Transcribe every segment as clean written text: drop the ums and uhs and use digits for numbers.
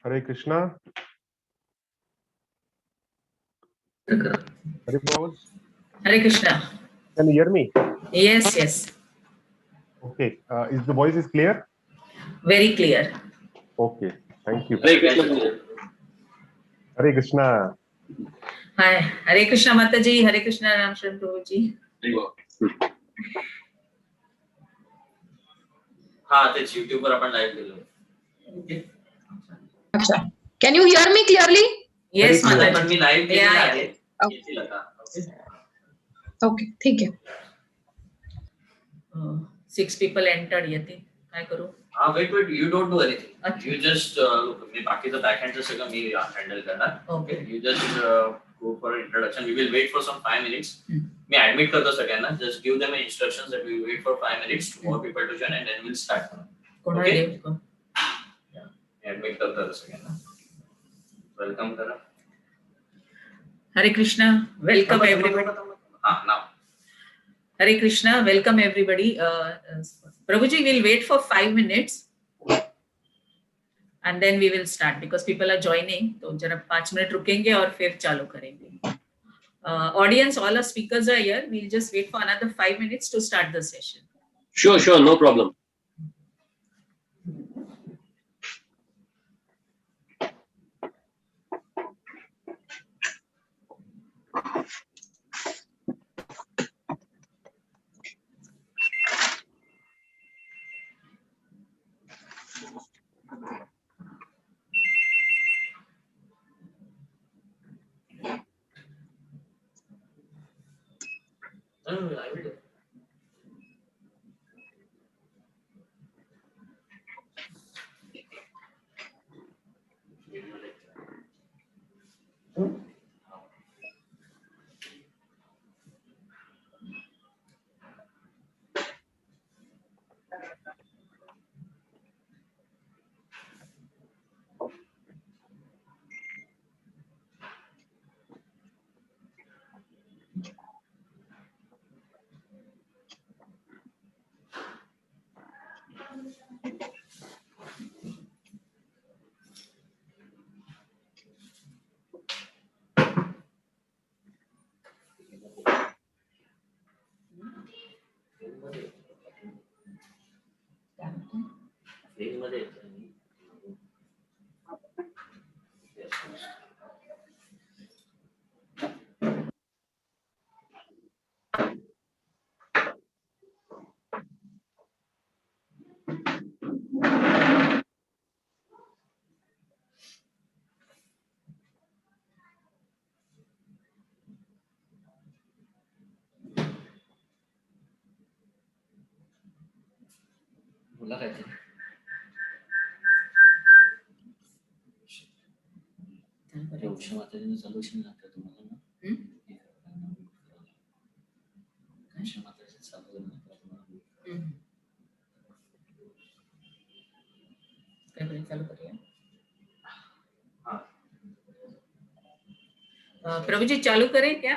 Hare Krishna. Hare Bol. Hare Krishna. Can you hear me? Yes, yes. Okay. Is the voice is clear? Very clear. Okay. Thank you. Hare Krishna. Hare Krishna. Hi. Hare Krishna Mataji. Hare Krishna Ram Sharan Prabhuji. हाँ तेच YouTube वर आपण live गेलो. अच्छा. Can you hear me clearly? Yes, Very clear. पण Mataji. मी live केलेलं Yeah, आहे. yeah. येतील आता. Okay, ठीक है. 6 people entered. येते. काय करू? हाँ wait you don't do anything. अच्छा. You just मी बाकीचं बॅकहँडचं सगळं मी हँडल करणार. Okay. You just go for introduction. We will wait for some 5 minutes. Me admit करतो सगळ्यांना. Just give them instructions that we will wait for 5 minutes for more people to join and then we'll start. कोणाला देऊ का? Admit करतो सगळ्यांना. Welcome करा. Hare Krishna. Welcome everybody. Now. Hare Krishna. Welcome everybody. Prabhuji will wait for 5 minutes. And then we will start because people are joining. तो जरा 5 minute रुकेंगे और फिर चालू करेंगे. Audience, all our speakers are here. We'll just wait for another 5 minutes to start the session. Sure, no problem. I will do. बोला काय ते उषा माताजींचं सोल्युशन लागतं तुम्हाला ना उषा माताजींचं सोल्युशन लागतं तुम्हाला काय बरं चालू करूया. प्रभुजी चालू करें क्या?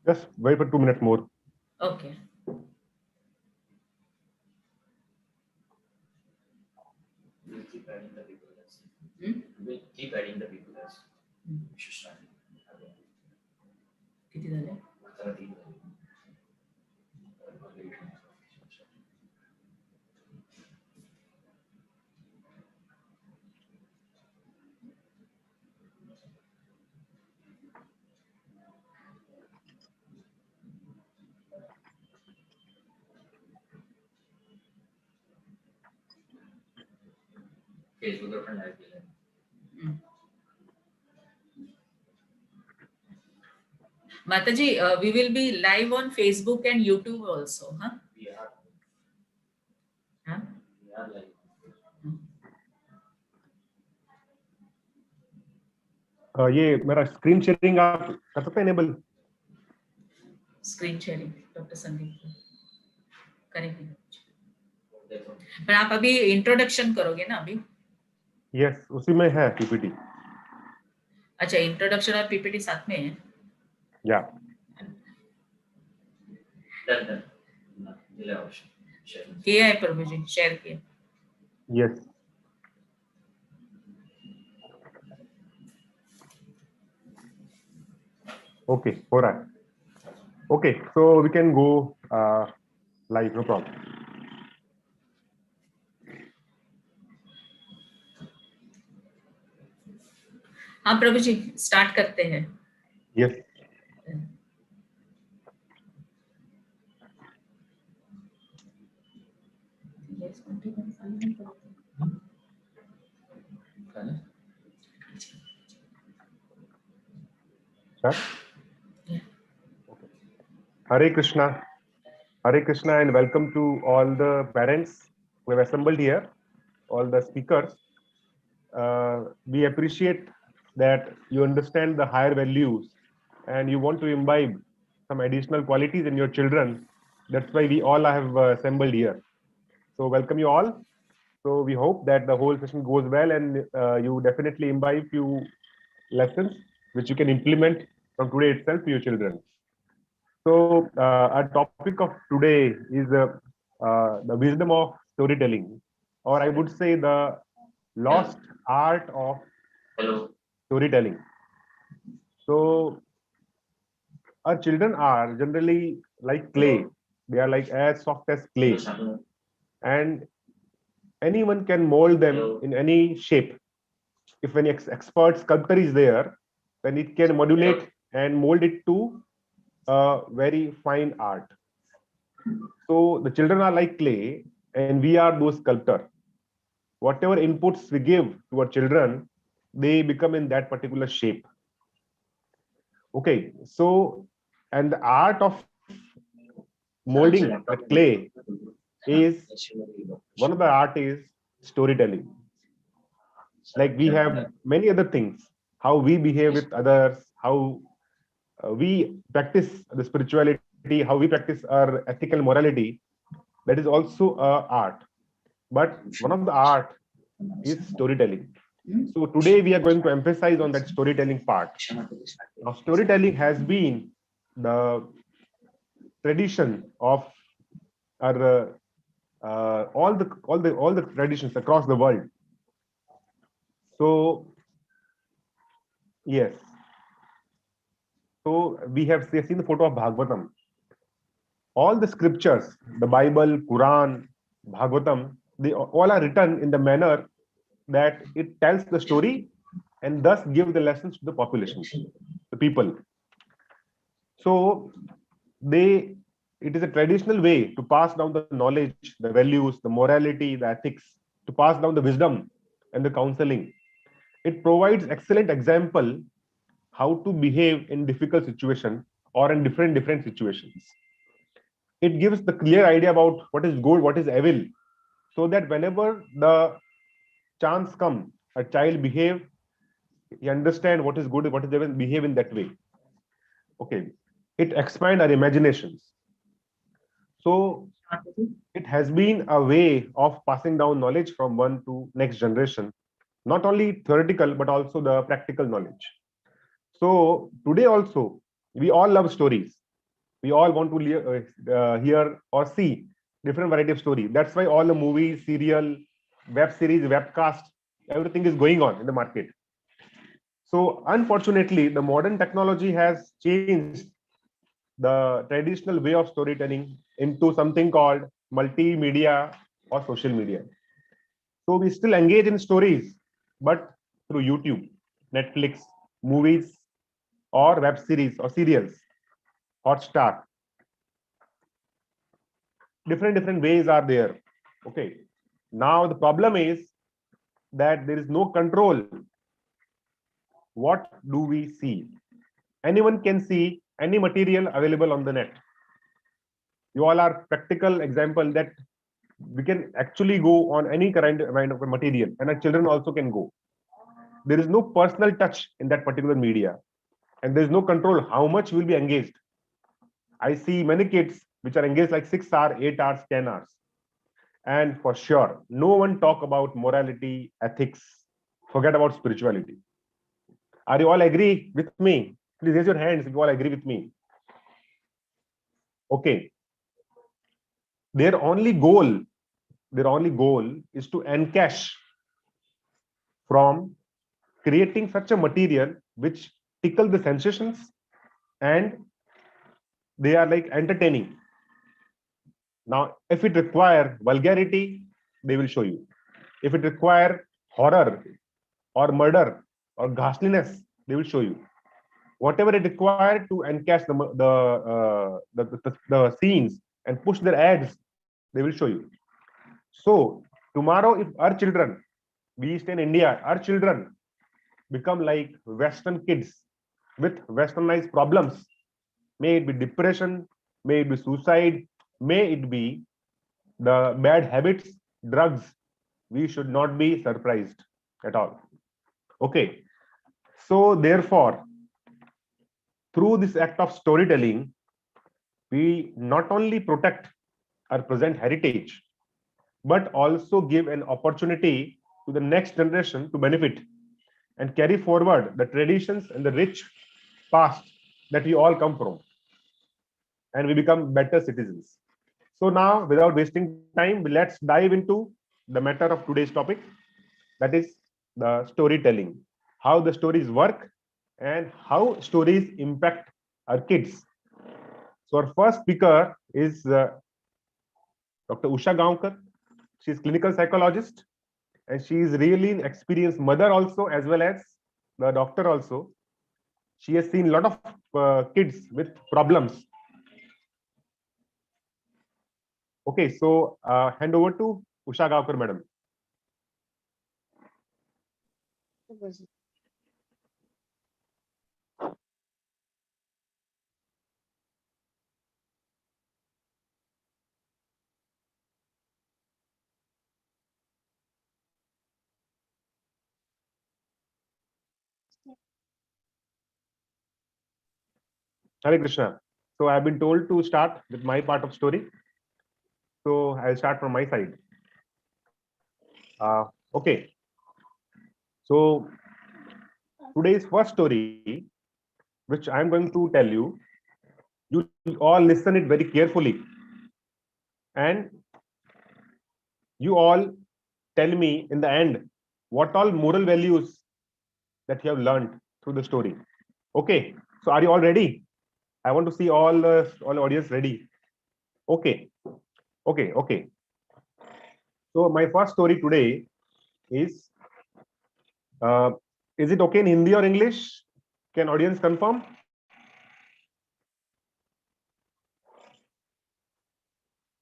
Just wait for 2 minutes more. Okay. We'll keep adding the people. We'll keep adding the people. We should start. किती झाले? Facebook पण लाईव्ह केलं. Mataji, we will be live on Facebook and YouTube also, huh? Yeah. Huh? Yeah, live. ये मेरा screen sharing आप कर सकते हैं enable? Screen sharing doctor Sandeep करेंगे. पर आप अभी इंट्रोडक्शन करोगे ना अभी? यस, उसी में है पीपीटी. अच्छा, इंट्रोडक्शन और पीपीटी साथ में है. या डन किया है प्रभु जी, शेयर किया. Yes. Okay, all right. Okay, so we can go live, no problem. हाँ प्रभु जी, स्टार्ट करते हैं. Yes. Start? Yeah. Okay. Hare Krishna, and welcome to all the parents who have assembled here, all the speakers. We appreciate that you understand the higher values and you want to imbibe some additional qualities in your children. That's why we all have assembled here. So welcome you all. So we hope that the whole session goes well and you definitely imbibe few lessons which you can implement from today itself to your children. So our topic of today is the wisdom of storytelling, or I would say the lost art of storytelling. So our children are generally like clay. They are like as soft as clay, and anyone can mold them in any shape. If any expert sculptor is there, then it can modulate and mold it to a very fine art. So the children are like clay, and we are those sculptors. Whatever inputs we give to our children, they become in that particular shape. Okay, so and the art of molding the clay is one of the art is storytelling. Like we have many other things, how we behave with others, how we practice the spirituality, how we practice our ethical morality. That is also a art. But one of the art is storytelling. So today we are going to emphasize on that storytelling part. Now, storytelling has been the tradition of our all the traditions across the world. So yes, so we have seen the photo of Bhagavatam. All the scriptures, the Bible, Quran, Bhagavatam, they all are written in the manner that it tells the story and thus give the lessons to the population, the people. So it is a traditional way to pass down the knowledge, the values, the morality, the ethics, to pass down the wisdom and the counseling. It provides excellent example how to behave in difficult situation or in different situations. It gives the clear idea about what is good, what is evil, so that whenever the chance come, a child behave, he understand what is good, what is evil, behave in that way. Okay, it expand our imaginations. So it has been a way of passing down knowledge from one to next generation, not only theoretical but also the practical knowledge. So today also we all love stories. We all want to hear or see different variety of story. That's why all the movies, serial, web series, webcast, everything is going on in the market. So unfortunately, the modern technology has changed the traditional way of storytelling into something called multimedia or social media. So we still engage in stories, but through YouTube, Netflix, movies, or web series or serials, Hotstar. Different ways are there. Okay. Now the problem is that there is no control. What do we see? Anyone can see any material available on the net. You all are practical example that we can actually go on any kind of material, and our children also can go. There is no personal touch in that particular media, and there is no control how much will be engaged. I see many kids which are engaged like 6 hours, 8 hours, 10 hours. And for sure, no one talk about morality, ethics, forget about spirituality. Are you all agree with me? Please raise your hands if you all agree with me. Okay. Their only goal is to encash from creating such a material which tickle the sensations and they are like entertaining. Now if it require vulgarity, they will show you. If it require horror or murder or ghastliness, they will show you. Whatever it required to encash the scenes and push their ads, they will show you. So tomorrow, if our children, we stay in India, our children become like Western kids with westernized problems, may it be depression, may it be suicide, may it be the bad habits, drugs, we should not be surprised at all. Okay, so therefore, through this act of storytelling, we not only protect our present heritage, but also give an opportunity to the next generation to benefit and carry forward the traditions and the rich past that we all come from, and we become better citizens. So now, without wasting time, let's dive into the matter of today's topic, that is the storytelling, how the stories work and how stories impact our kids. So our first speaker is Dr. Usha Gaonkar. She is clinical psychologist, and she is really an experienced mother also, as well as the doctor also. She has seen a lot of kids with problems. Okay, so hand over to Usha Gaonkar, madam. Hare Krishna. So I have been told to start with my part of story. So I'll start from my side. Okay. So today's first story, which I'm going to tell you, you all listen it very carefully, and you all tell me in the end what all moral values that you have learned through the story. Okay. So are you all ready? I want to see all the audience ready. Okay. Okay. So my first story today is it okay in Hindi or English? Can audience confirm?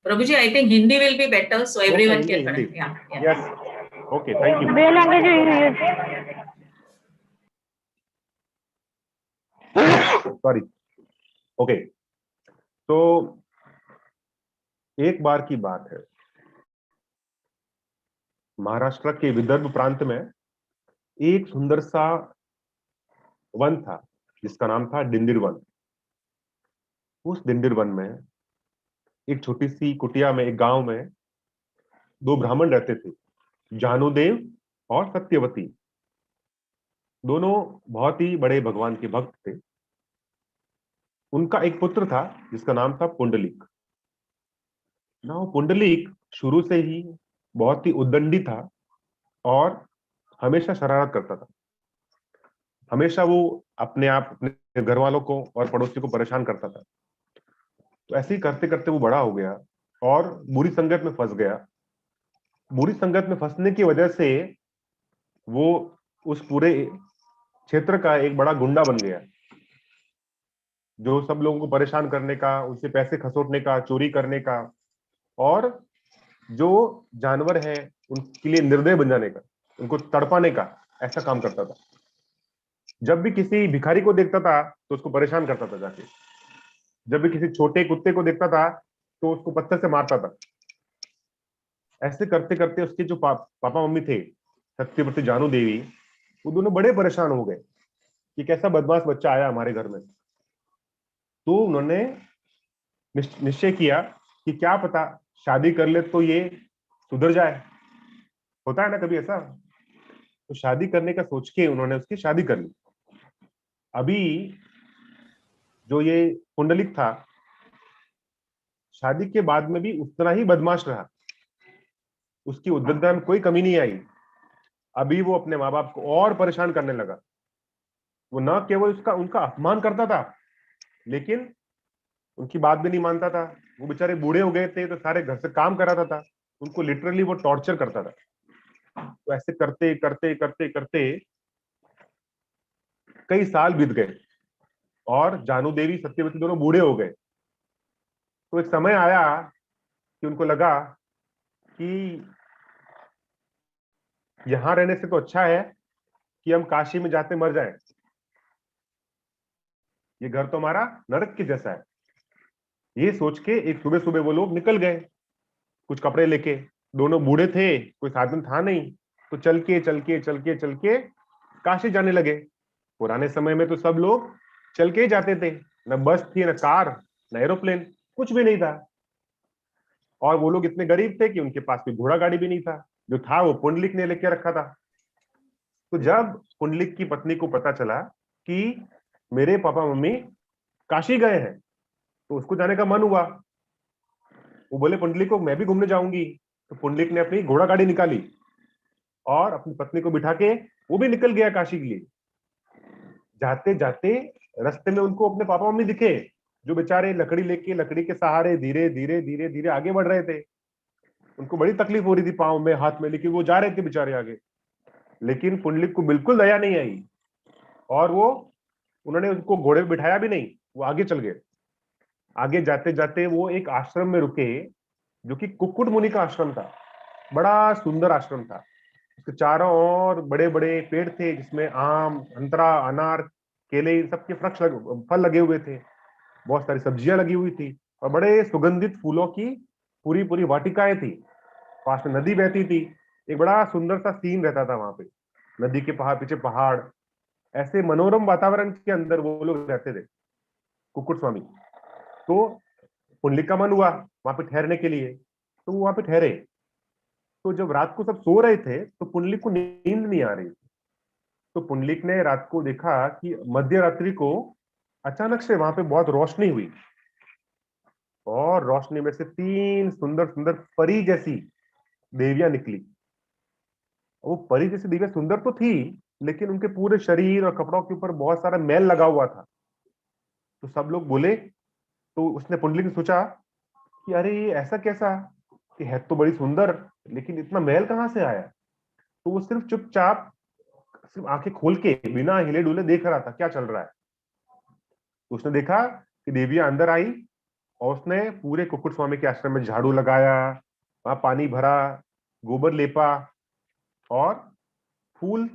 Prabhuji, I think Hindi will be better, so everyone Okay, can. Hindi. Yeah. Yes. Okay, thank you. Where language you use? Sorry. Okay. तो एक बार की बात है, महाराष्ट्र के विदर्भ प्रांत में एक सुंदर सा वन था जिसका नाम था डिंडीर वन। उस डिंडीर वन में एक छोटी सी कुटिया में, एक गांव में, दो ब्राह्मण रहते थे, जानुदेव और सत्यवती। दोनों बहुत ही बड़े भगवान के भक्त थे। उनका एक पुत्र था जिसका नाम था पुंडलिक। ना पुंडलिक शुरू से ही बहुत ही उद्दंडी था और हमेशा शरारत करता था। हमेशा वो अपने आप, अपने घर वालों को और पड़ोसी को परेशान करता था। तो ऐसे ही करते करते वो बड़ा हो गया और बुरी संगत में फंस गया। बुरी संगत में फंसने की वजह से वो उस पूरे क्षेत्र का एक बड़ा गुंडा बन गया, जो सब लोगों को परेशान करने का, उनसे पैसे खसोटने का, चोरी करने का, और जो जानवर है उनके लिए निर्दय बन जाने का, उनको तड़पाने का, ऐसा काम करता था। जब भी किसी भिखारी को देखता था तो उसको परेशान करता था जाके। जब भी किसी छोटे कुत्ते को देखता था तो उसको पत्थर से मारता था। ऐसे करते करते उसके जो पापा मम्मी थे, सत्यवती, जानू देवी, वो दोनों बड़े परेशान हो गए कि कैसा बदमाश बच्चा आया हमारे घर में। तो उन्होंने निश्चय किया कि क्या पता शादी कर ले तो ये सुधर जाए। होता है ना कभी ऐसा। तो शादी करने का सोच के उन्होंने उसकी शादी कर ली। अभी जो ये पुंडलिक था, शादी के बाद में भी उतना ही बदमाश रहा। उसकी उद्दंडता में कोई कमी नहीं आई। अभी वो अपने माँ बाप को और परेशान करने लगा। वो न केवल उनका अपमान करता था, लेकिन उनकी बात भी नहीं मानता था। वो बेचारे बूढ़े हो गए थे तो सारे घर से काम कराता था, उनको लिटरली वो टॉर्चर करता था। तो ऐसे करते करते करते करते कई साल बीत गए और जानू देवी सत्यवती दोनों बूढ़े हो गए। तो एक समय आया कि उनको लगा कि यहां रहने से तो अच्छा है कि हम काशी में जाते मर जाएं। ये घर तो हमारा नरक के जैसा है। ये सोच के एक सुबह सुबह वो लोग निकल गए कुछ कपड़े लेके। दोनों बूढ़े थे, कोई साधन था नहीं, तो चल के चल के चल के चल के काशी जाने लगे। पुराने समय में तो सब लोग चल के ही जाते थे, न बस थी, न कार, न एरोप्लेन, कुछ भी नहीं था। और वो लोग इतने गरीब थे कि उनके पास कोई घोड़ा गाड़ी भी नहीं था, जो था वो पुंडलिक ने लेके रखा था। तो जब पुंडलिक की पत्नी को पता चला कि मेरे पापा मम्मी काशी गए हैं, तो उसको जाने का मन हुआ। वो बोले पुंडलिक को मैं भी घूमने जाऊंगी। तो पुंडलिक ने अपनी घोड़ा गाड़ी निकाली और अपनी पत्नी को बिठा के वो भी निकल गया काशी के लिए। जाते जाते रास्ते में उनको अपने पापा मम्मी दिखे, जो बेचारे लकड़ी लेके, लकड़ी के सहारे धीरे धीरे धीरे धीरे आगे बढ़ रहे थे। उनको बड़ी तकलीफ हो रही थी पाँव में, हाथ में, लेकिन वो जा रहे थे बेचारे आगे। लेकिन पुंडलिक को बिल्कुल दया नहीं आई और वो उन्होंने उनको घोड़े पे बिठाया भी नहीं, वो आगे चल गए। आगे जाते जाते वो एक आश्रम में रुके, जो कि कुक्कुट मुनि का आश्रम था। बड़ा सुंदर आश्रम था। उसके चारों ओर बड़े बड़े पेड़ थे, जिसमें आम, संतरा, अनार, केले, इन सबके फल लगे हुए थे। बहुत सारी सब्जियां लगी हुई थी और बड़े सुगंधित फूलों की पूरी पूरी वाटिकाएं थी। पास में नदी बहती थी। एक बड़ा सुंदर सा सीन रहता था वहां पे, नदी के पीछे पहाड़। ऐसे मनोरम वातावरण के अंदर वो लोग रहते थे, कुक्कुट स्वामी। तो पुंडलिक का मन हुआ वहां पे ठहरने के लिए, तो वो वहां पे ठहरे। तो जब रात को सब सो रहे थे तो पुंडलिक को नींद नहीं आ रही। तो पुंडलिक ने रात को देखा कि मध्य रात्रि को अचानक से वहां पे बहुत रोशनी हुई और रोशनी में से 3 सुंदर सुंदर परी जैसी देवियां निकली। वो परी जैसी देवियां सुंदर तो थी, लेकिन उनके पूरे शरीर और कपड़ों के ऊपर बहुत सारा मैल लगा हुआ था। तो सब लोग बोले, तो उसने पुंडलिक ने सोचा कि अरे ये ऐसा कैसा, कि है तो बड़ी सुंदर, लेकिन इतना मैल कहाँ से आया। तो वो सिर्फ चुपचाप, सिर्फ आंखें खोल के बिना हिले डुले देख रहा था क्या चल रहा है। तो उसने देखा कि देवियां अंदर आई और उसने पूरे कुक्कुट स्वामी के आश्रम में झाड़ू लगाया, वहां पानी भरा, गोबर लेपा और फूल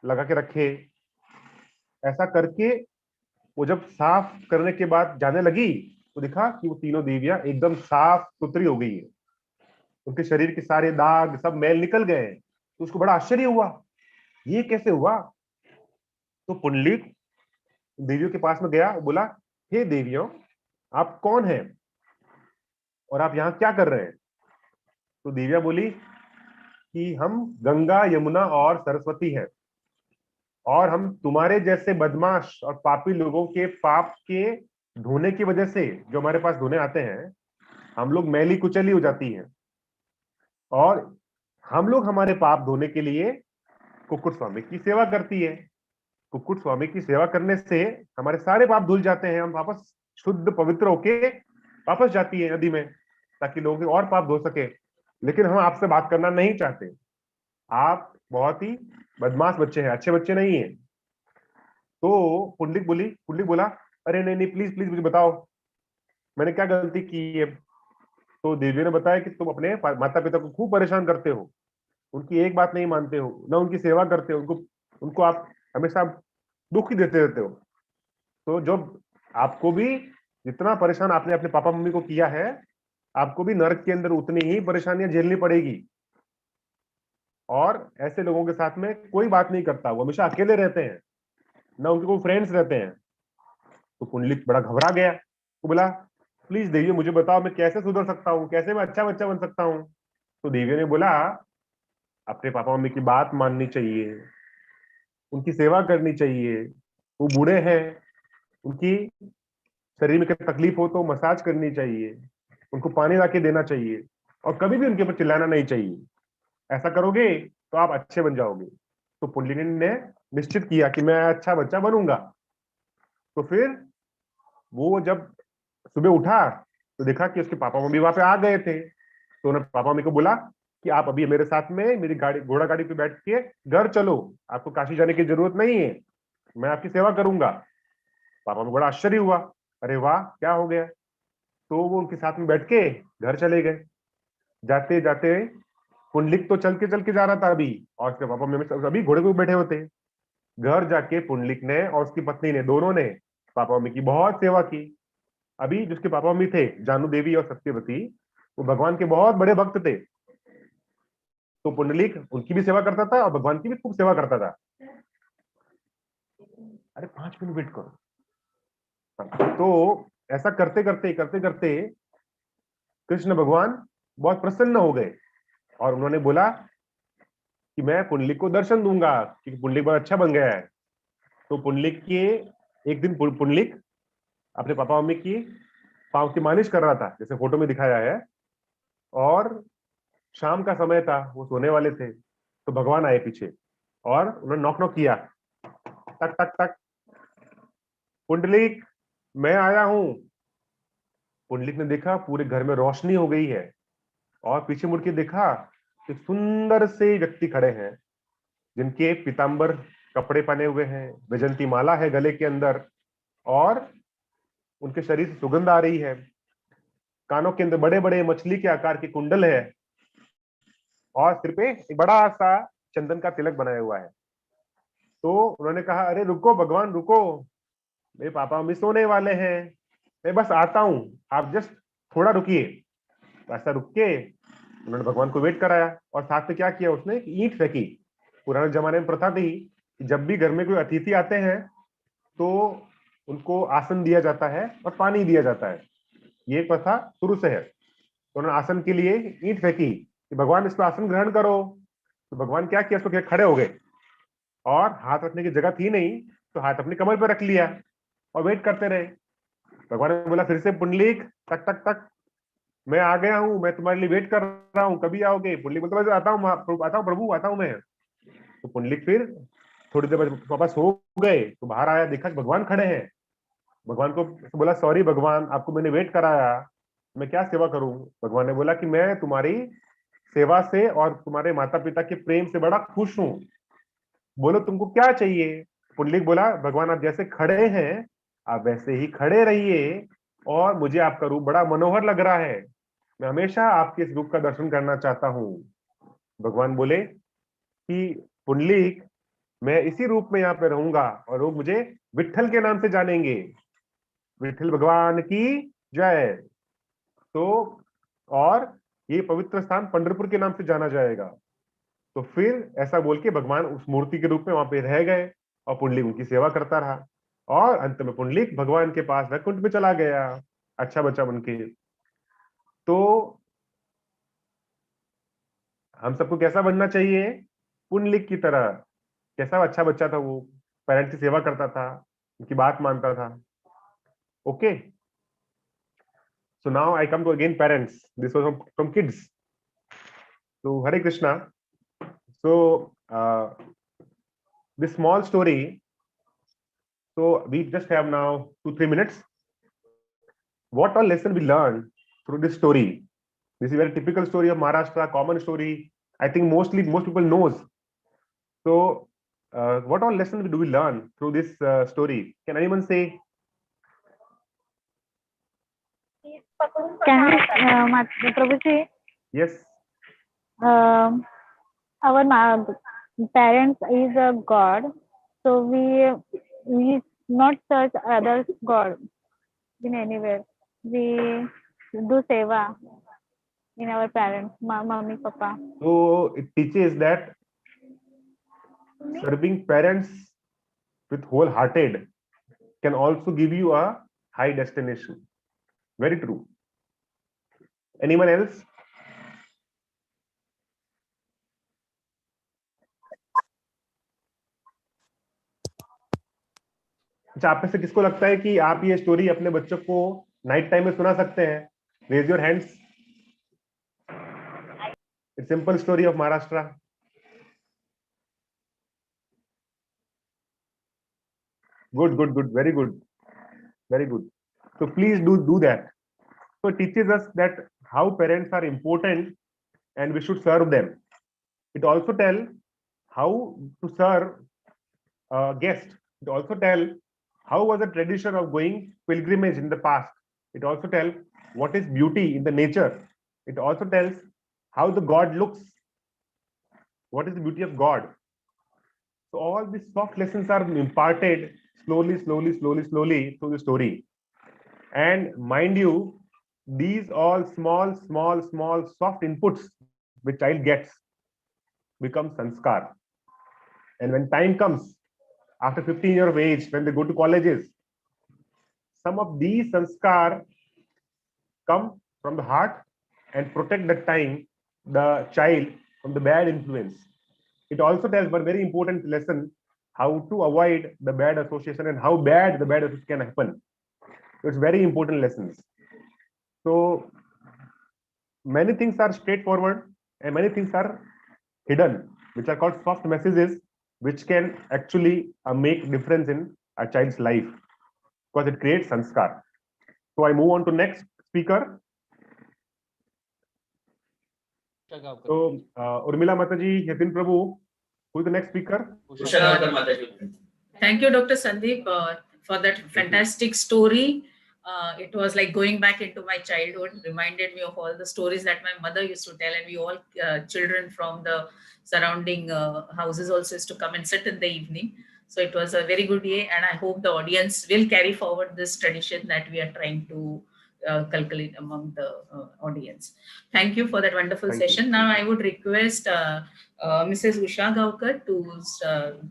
लगा के रखे। ऐसा करके वो जब साफ करने के बाद जाने लगी, तो देखा कि वो तीनों देवियां एकदम साफ सुथरी हो गई है। उनके शरीर के सारे दाग, सब मैल निकल गए हैं। तो उसको बड़ा आश्चर्य हुआ, ये कैसे हुआ। तो पुंडलिक देवियों के पास में गया, बोला, हे देवियों, आप कौन हैं और आप यहाँ क्या कर रहे हैं। तो देवियां बोली कि हम गंगा, यमुना और सरस्वती हैं, और हम तुम्हारे जैसे बदमाश और पापी लोगों के पाप के धोने की वजह से, जो हमारे पास धोने आते हैं, हम लोग मैली कुचली हो जाती हैं। और हम लोग हमारे पाप धोने के लिए कुक्कुट स्वामी की सेवा करती है। कुक्कुट स्वामी की सेवा करने से हमारे सारे पाप धुल जाते हैं, हम वापस शुद्ध पवित्र होके वापस जाती है नदी में, ताकि लोगों के और पाप धो सके। लेकिन हम आपसे बात करना नहीं चाहते, आप बहुत ही बदमाश बच्चे हैं, अच्छे बच्चे नहीं है। तो पुंडलिक बोला, अरे नहीं नहीं, प्लीज प्लीज मुझे बताओ, मैंने क्या गलती की है। तो देवी ने बताया कि तुम अपने माता पिता को खूब परेशान करते हो, उनकी एक बात नहीं मानते हो, ना उनकी सेवा करते हो, उनको उनको आप हमेशा दुख ही देते रहते हो। तो जब आपको भी जितना परेशान आपने अपने पापा मम्मी को किया है, आपको भी नरक के अंदर उतनी ही परेशानियां झेलनी पड़ेगी। और ऐसे लोगों के साथ में कोई बात नहीं करता, वो हमेशा अकेले रहते हैं, ना उनके कोई फ्रेंड्स रहते हैं। तो पुंडलिक बड़ा घबरा गया। वो बोला, प्लीज देवी मुझे बताओ, मैं कैसे सुधर सकता हूँ, कैसे मैं अच्छा बच्चा बन सकता हूँ। तो देवी ने बोला, अपने पापा मम्मी की बात माननी चाहिए, उनकी सेवा करनी चाहिए। वो बूढ़े हैं, उनकी शरीर में कोई तकलीफ हो तो मसाज करनी चाहिए, उनको पानी ला के देना चाहिए, और कभी भी उनके ऊपर चिल्लाना नहीं चाहिए। ऐसा करोगे तो आप अच्छे बन जाओगे। तो पुंडलिक ने निश्चित किया कि मैं अच्छा बच्चा बनूंगा। तो फिर वो जब सुबह उठा तो देखा कि उसके पापा मम्मी वहां पे आ गए थे। तो उन्होंने पापा मम्मी को बोला कि आप अभी मेरे साथ में मेरी गाड़ी घोड़ा गाड़ी पे बैठ के घर चलो, आपको काशी जाने की जरूरत नहीं है, मैं आपकी सेवा करूंगा। पापा में बड़ा आश्चर्य हुआ, अरे वाह क्या हो गया। तो वो उनके साथ में बैठ के घर चले गए। जाते जाते पुंडलिक तो चल के जा रहा था अभी, और उसके पापा मम्मी अभी घोड़े पे बैठे होते। घर जाके पुंडलिक ने और उसकी पत्नी ने, दोनों ने पापा मम्मी की बहुत सेवा की। अभी जिसके पापा मम्मी थे जानू देवी और सत्यवती, वो भगवान के बहुत बड़े भक्त थे। तो पुंडलिक उनकी भी सेवा करता था और भगवान की भी खूब सेवा करता था। अरे 5 मिनट वेट करो। तो ऐसा करते करते कृष्ण भगवान बहुत प्रसन्न हो गए और उन्होंने बोला कि मैं पुंडलिक को दर्शन दूंगा, क्योंकि पुंडलिक बहुत अच्छा बन गया है। तो पुंडलिक के एक दिन पुंडलिक अपने पापा मम्मी की पांव की मालिश कर रहा था, जैसे फोटो में दिखाया है, और शाम का समय था, वो सोने वाले थे। तो भगवान आए पीछे और उन्होंने नॉक नॉक किया, टक टक टक, पुंडलिक मैं आया हूं। पुंडलिक ने देखा पूरे घर में रोशनी हो गई है, और पीछे मुड़ के देखा कि सुंदर से व्यक्ति खड़े हैं, जिनके पीतांबर कपड़े पहने हुए हैं, वैजंती माला है गले के अंदर, और उनके शरीर से सुगंध आ रही है। कानों के अंदर बड़े बड़े मछली के आकार के कुंडल है, और सिर पे एक बड़ा सा चंदन का तिलक बनाया हुआ है। तो उन्होंने कहा, अरे रुको भगवान रुको, मेरे पापा मम्मी सोने वाले हैं, मैं बस आता हूं, आप जस्ट थोड़ा रुकिए। तो ऐसा रुक के उन्होंने भगवान को वेट कराया, और साथ में क्या किया उसने, ईंट फेंकी। पुराने जमाने में प्रथा थी कि जब भी घर में कोई अतिथि आते हैं तो उनको आसन दिया जाता है और पानी दिया जाता है, ये प्रथा शुरू से है। तो उन्होंने आसन के लिए ईंट फेंकी कि भगवान इस पर आसन ग्रहण करो। तो भगवान क्या किया, उसको खड़े हो गए, और हाथ रखने की जगह थी नहीं तो हाथ अपनी कमर पर रख लिया और वेट करते रहे। भगवान ने बोला फिर से, पुंडलिक टक टक टक, मैं आ गया हूँ, मैं तुम्हारे लिए वेट कर रहा हूँ, कभी आओगे। पुंडलिक बोलता, मैं आता हूँ प्रभु, आता हूँ मैं। तो पुंडलिक फिर थोड़ी देर बाद वापस हो गए, तो बाहर आया, देखा कि भगवान खड़े हैं। भगवान को बोला, सॉरी भगवान, आपको मैंने वेट कराया, मैं क्या सेवा करूं। भगवान ने बोला कि मैं तुम्हारी सेवा से और तुम्हारे माता पिता के प्रेम से बड़ा खुश हूं, बोलो तुमको क्या चाहिए। पुंडलिक बोला, भगवान आप जैसे खड़े हैं आप वैसे ही खड़े रहिए, और मुझे आपका रूप बड़ा मनोहर लग रहा है, मैं हमेशा आपके इस रूप का दर्शन करना चाहता हूँ। भगवान बोले कि पुंडलिक, मैं इसी रूप में यहाँ पे रहूंगा और लोग मुझे विट्ठल के नाम से जानेंगे, विट्ठल भगवान की जय। तो और ये पवित्र स्थान पंढरपुर के नाम से जाना जाएगा। तो फिर ऐसा बोल के भगवान उस मूर्ति के रूप में वहां पे रह गए, और पुंडलिक उनकी सेवा करता रहा, और अंत में पुंडलिक भगवान के पास वैकुंठ में चला गया, अच्छा बच्चा बन के। तो हम सबको कैसा बनना चाहिए, पुंडलिक की तरह। कैसा अच्छा बच्चा था वो, पेरेंट्स की सेवा करता था, उनकी बात मानता था। Okay, so now I come to again parents, this was from kids. So Hare Krishna. So this small story, so we just have now 2-3 minutes. What all lesson we learned through this story? This is a very typical story of Maharashtra, common story, I think most people knows. So what all lesson do we learn through this story? Can anyone say? Can we, Prabhuji, Yes. our parents is a God, so we not search others God in anywhere. We do seva in our parents, mommy, papa. So it teaches that serving parents with wholehearted can also give you a high destination. Very true. Anyone else? अच्छा, आप में से किसको लगता है कि आप ये स्टोरी अपने बच्चों को नाइट टाइम में सुना सकते हैं? Raise your hands. It's simple story of Maharashtra. Good good good, very good, very good. So please do that. So it teaches us that how parents are important and we should serve them. It also tells how to serve guests. It also tells how was the tradition of going pilgrimage in the past. It also tells what is beauty in the nature. It also tells how the God looks. What is the beauty of God? So all these soft lessons are imparted slowly through the story. And mind you, these all small soft inputs which child gets become sanskar. And when time comes, after 15 years of age, when they go to colleges, some of these sanskar come from the heart and protect that time the child from the bad influence. It also tells one very important lesson, how to avoid the bad association and how bad the bad association can happen. So it's very important lessons. So many things are straightforward and many things are hidden, which are called soft messages, which can actually make difference in a child's life because it creates sanskar. So I move on to next speaker. So Urmila Mataji, Yatin Prabhu, who is the next speaker? Usha Gavkar Mataji. Thank you, Dr. Sandeep, for that fantastic story. It was like going back into my childhood, reminded me of all the stories that my mother used to tell, and we all children from the surrounding houses also used to come and sit in the evening. So it was a very good day, and I hope the audience will carry forward this tradition that we are trying to calculate among the audience. Thank you for that wonderful Thank you. session. Now I would request Mrs. Usha Gavkar to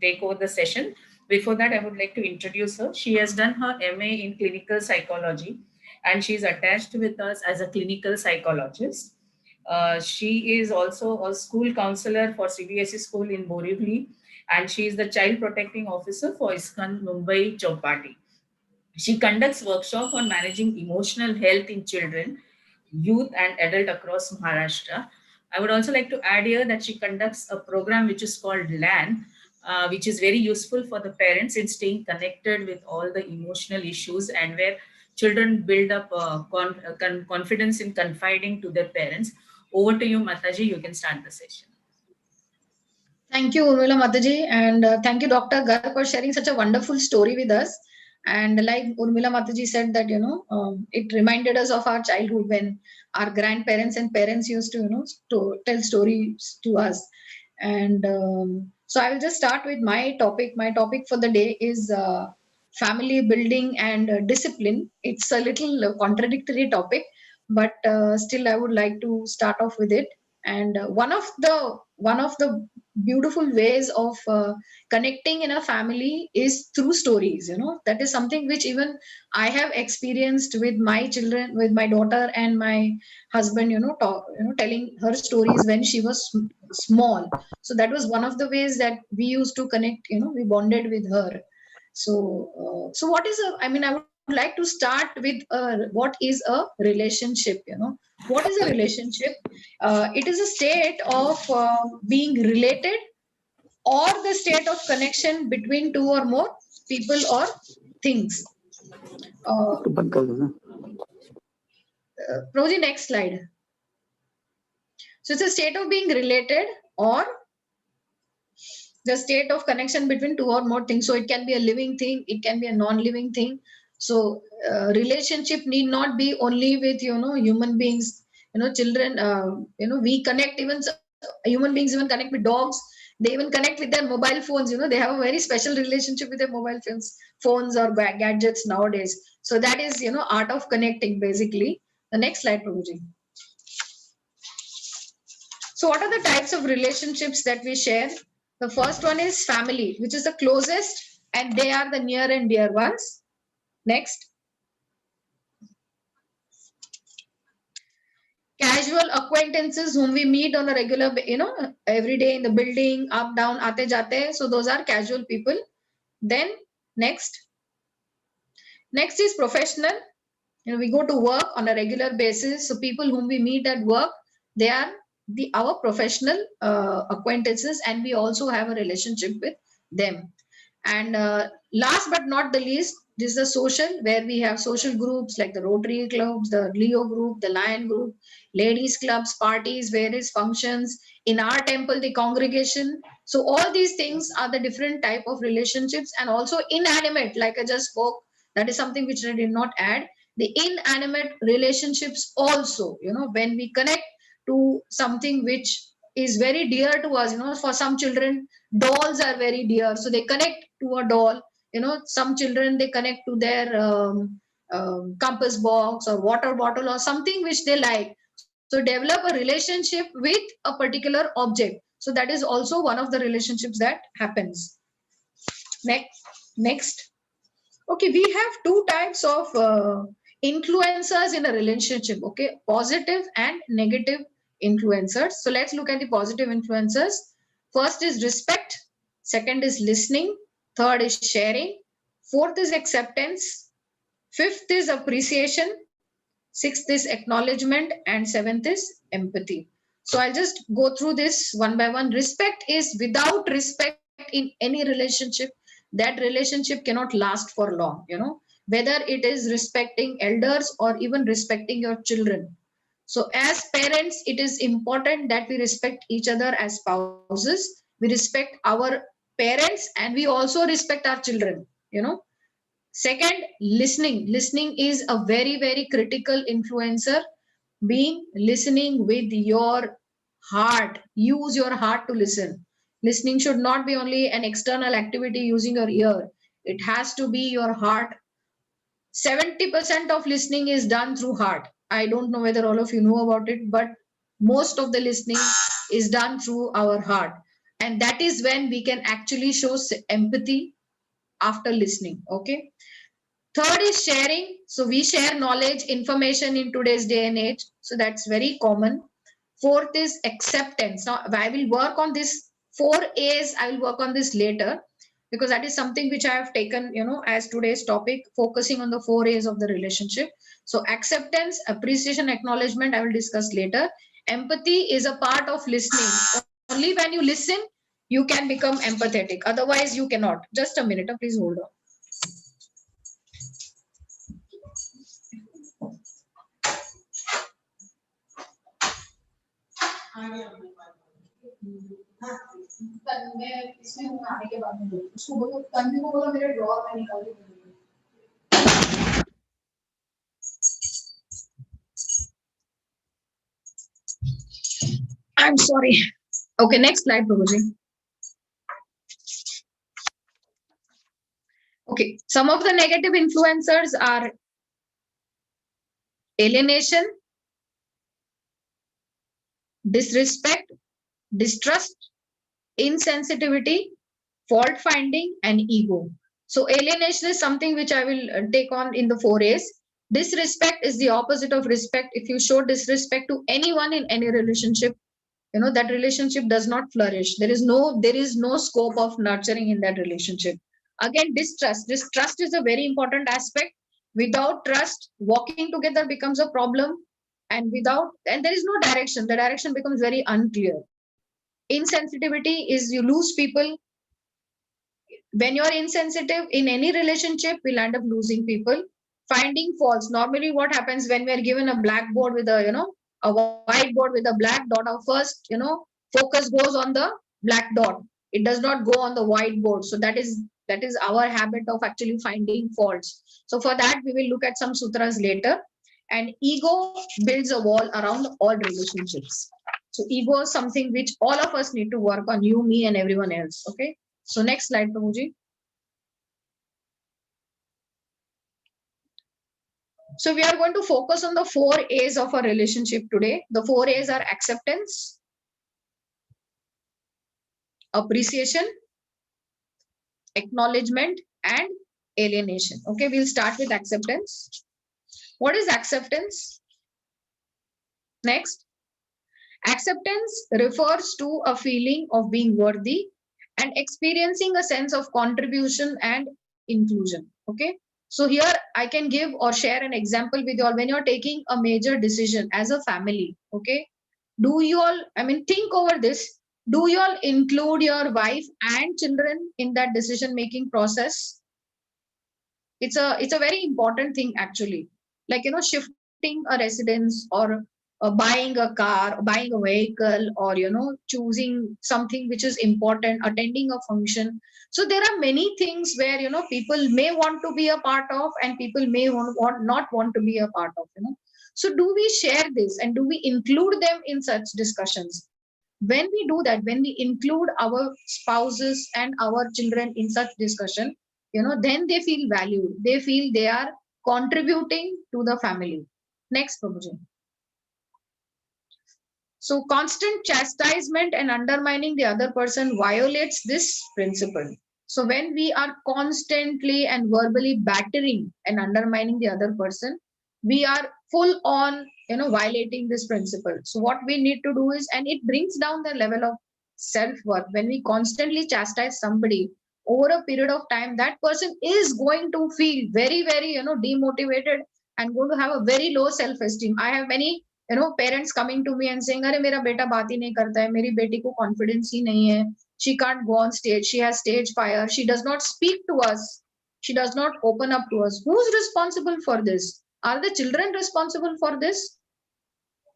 take over the session. Before that, I would like to introduce her. She has done her MA in clinical psychology, and she's attached with us as a clinical psychologist. She is also a school counselor for CBSE school in Borivali, and she is the child protecting officer for ISKCON Mumbai Chowpatty. She conducts workshops on managing emotional health in children, youth, and adult across Maharashtra. I would also like to add here that she conducts a program which is called LAN, which is very useful for the parents in staying connected with all the emotional issues, and where children build up confidence in confiding to their parents. Over to you, Mataji. You can start the session. Thank you, Urmila Mataji, and thank you, Dr. Garg, for sharing such a wonderful story with us. And like Urmila Mataji said that, it reminded us of our childhood when our grandparents and parents used to, to tell stories to us. And so I will just start with my topic. My topic for the day is family building and discipline. It's a little contradictory topic, but still I would like to start off with it. And one of the beautiful ways of connecting in a family is through stories. That is something which even I have experienced with my children, with my daughter and my husband. Telling her stories when she was small. So that was one of the ways that we used to connect. We bonded with her. So what is I would like to start with what is a relationship. What is a relationship? It is a state of being related, or the state of connection between two or more people or things. Rosie, next slide. So it's a state of being related or the state of connection between two or more things. So it can be a living thing, it can be a non-living thing. So relationship need not be only with human beings. Children. We connect, even human beings even connect with dogs. They even connect with their mobile phones. They have a very special relationship with their mobile phones or gadgets nowadays. So that is art of connecting, basically. The next slide, Prabhuji. So what are the types of relationships that we share? The first one is family, which is the closest, and they are the near and dear ones. Next. Casual acquaintances whom we meet on a regular, every day in the building, up, down, aate jate. So those are casual people. Then next is professional. We go to work on a regular basis. So people whom we meet at work, they are our professional acquaintances, and we also have a relationship with them. And last but not the least, this is the social, where we have social groups like the Rotary clubs, the Leo group, the Lion group, ladies clubs, parties, various functions, in our temple, the congregation. So all these things are the different type of relationships. And also inanimate, like I just spoke, that is something which I did not add. The inanimate relationships also, when we connect to something which is very dear to us, for some children, dolls are very dear, so they connect to a doll. Some children, they connect to their compass box or water bottle or something which they like. So develop a relationship with a particular object. So that is also one of the relationships that happens. Next. Okay, we have two types of influencers in a relationship. Okay, positive and negative influencers. So let's look at the positive influencers. First is respect, second is listening, third is sharing, fourth is acceptance, fifth is appreciation, sixth is acknowledgement, and seventh is empathy. So I'll just go through this one by one. Respect is, without respect in any relationship, that relationship cannot last for long, whether it is respecting elders or even respecting your children. So as parents, it is important that we respect each other as spouses. We respect our parents and we also respect our children. Second, listening. Listening is a very, very critical influencer. Being listening with your heart. Use your heart to listen. Listening should not be only an external activity using your ear. It has to be your heart. 70% of listening is done through heart. I don't know whether all of you know about it, but most of the listening is done through our heart. And that is when we can actually show empathy after listening. Okay. Third is sharing. So we share knowledge, information in today's day and age. So that's very common. Fourth is acceptance. Now I will work on this 4A's. I will work on this later, because that is something which I have taken, as today's topic, focusing on the 4A's of the relationship. So acceptance, appreciation, acknowledgement, I will discuss later. Empathy is a part of listening. Only when you listen, you can become empathetic. Otherwise, you cannot. Just a minute, please hold on. इसमें आने के बाद में उसको बोलो, तन्वी को बोलो मेरे ड्रॉअर में निकाल के दे। I'm sorry. Okay, next slide, Prabhuji. Okay, some of the negative influencers are alienation, disrespect, distrust, insensitivity, fault finding, and ego. So alienation is something which I will take on in the 4A's. Disrespect is the opposite of respect. If you show disrespect to anyone in any relationship, that relationship does not flourish. There is no scope of nurturing in that relationship. Again, distrust. Distrust is a very important aspect. Without trust, walking together becomes a problem, and there is no direction. The direction becomes very unclear. Insensitivity is you lose people. When you're insensitive in any relationship, we'll end up losing people. Finding faults. Normally what happens when we're given a blackboard with a whiteboard with a black dot, our first focus goes on the black dot. It does not go on the whiteboard. So that is our habit of actually finding faults. So for that we will look at some sutras later. And ego builds a wall around all relationships. So ego is something which all of us need to work on, you, me, and everyone else. Okay. So next slide, Prabhuji. So we are going to focus on the 4A's of a relationship today. The 4A's are acceptance, appreciation, acknowledgement, and alienation. Okay, we'll start with acceptance. What is acceptance? Next. Acceptance refers to a feeling of being worthy and experiencing a sense of contribution and inclusion. Okay. So here I can give or share an example with you all. When you're taking a major decision as a family, okay, do you all, think over this. Do you all include your wife and children in that decision making process? It's a very important thing actually. Like, shifting a residence, or buying a car, buying a vehicle, or choosing something which is important, attending a function. So there are many things where people may want to be a part of, and people may not want to be a part of. So do we share this, and do we include them in such discussions? When we do that, when we include our spouses and our children in such discussion, then they feel valued, they feel they are contributing to the family. Next, Prabhuji. So constant chastisement and undermining the other person violates this principle. So when we are constantly and verbally battering and undermining the other person, we are full on, violating this principle. So what we need to do is, and it brings down the level of self-worth. When we constantly chastise somebody over a period of time, that person is going to feel very, very, demotivated, and going to have a very low self-esteem. I have many parents coming to me and saying, अरे मेरा बेटा बात ही नहीं करता है, मेरी बेटी को confidence ही नहीं है, she can't go on stage, she has stage fire, she does not speak to us, she does not open up to us. Who's responsible for this? Are the children responsible for this?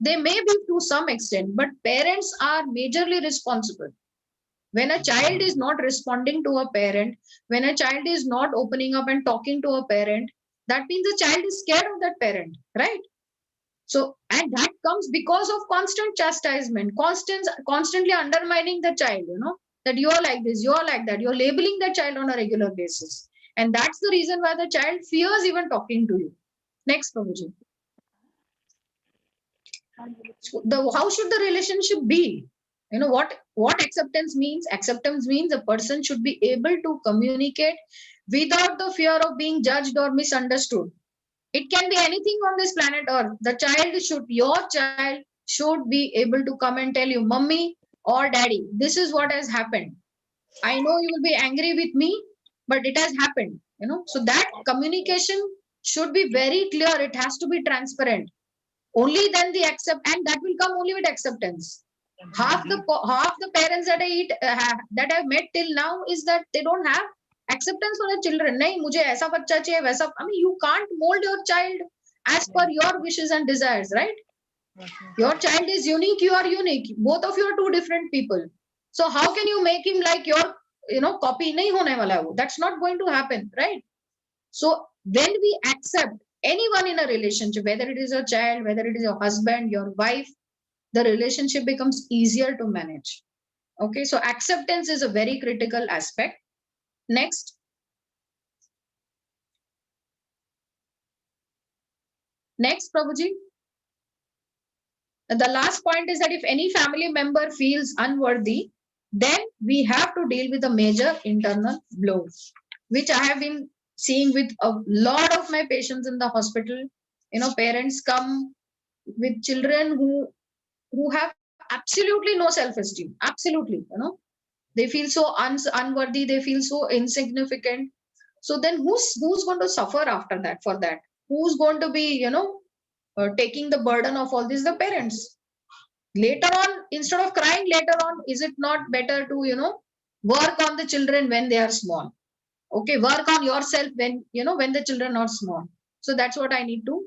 They may be to some extent, but parents are majorly responsible. When a child is not responding to a parent, when a child is not opening up and talking to a parent, that means the child is scared of that parent, right? So, and that comes because of constant chastisement, constantly undermining the child, that you are like this, you are like that, you're labeling the child on a regular basis. And that's the reason why the child fears even talking to you. Next, Prabhuji. So how should the relationship be? What acceptance means? Acceptance means a person should be able to communicate without the fear of being judged or misunderstood. It can be anything on this planet Earth. Your child should be able to come and tell you, Mummy or Daddy, this is what has happened. I know you will be angry with me, but it has happened. So that communication should be very clear. It has to be transparent. Only then and that will come only with acceptance. Half the parents that I've met till now is that they don't have acceptance for the children. Nahi, mujhe aisa bachcha chahiye, waisa. I mean, you can't mold your child as per your wishes and desires, right? Your child is unique, you are unique. Both of you are two different people. So how can you make him like your, copy? Nahi hone wala wo. That's not going to happen, right? So when we accept anyone in a relationship, whether it is your child, whether it is your husband, your wife, the relationship becomes easier to manage. Okay, so acceptance is a very critical aspect. Next. Next, Prabhuji. The last point is that if any family member feels unworthy, then we have to deal with a major internal blow, which I have been seeing with a lot of my patients in the hospital. Parents come with children who have absolutely no self-esteem. Absolutely, they feel so unworthy, they feel so insignificant. So then who's going to suffer after that? For that, who's going to be taking the burden of all this? The parents. Later on, instead of crying later on, is it not better to work on the children when they are small? Okay, work on yourself when the children are small. So that's what I need to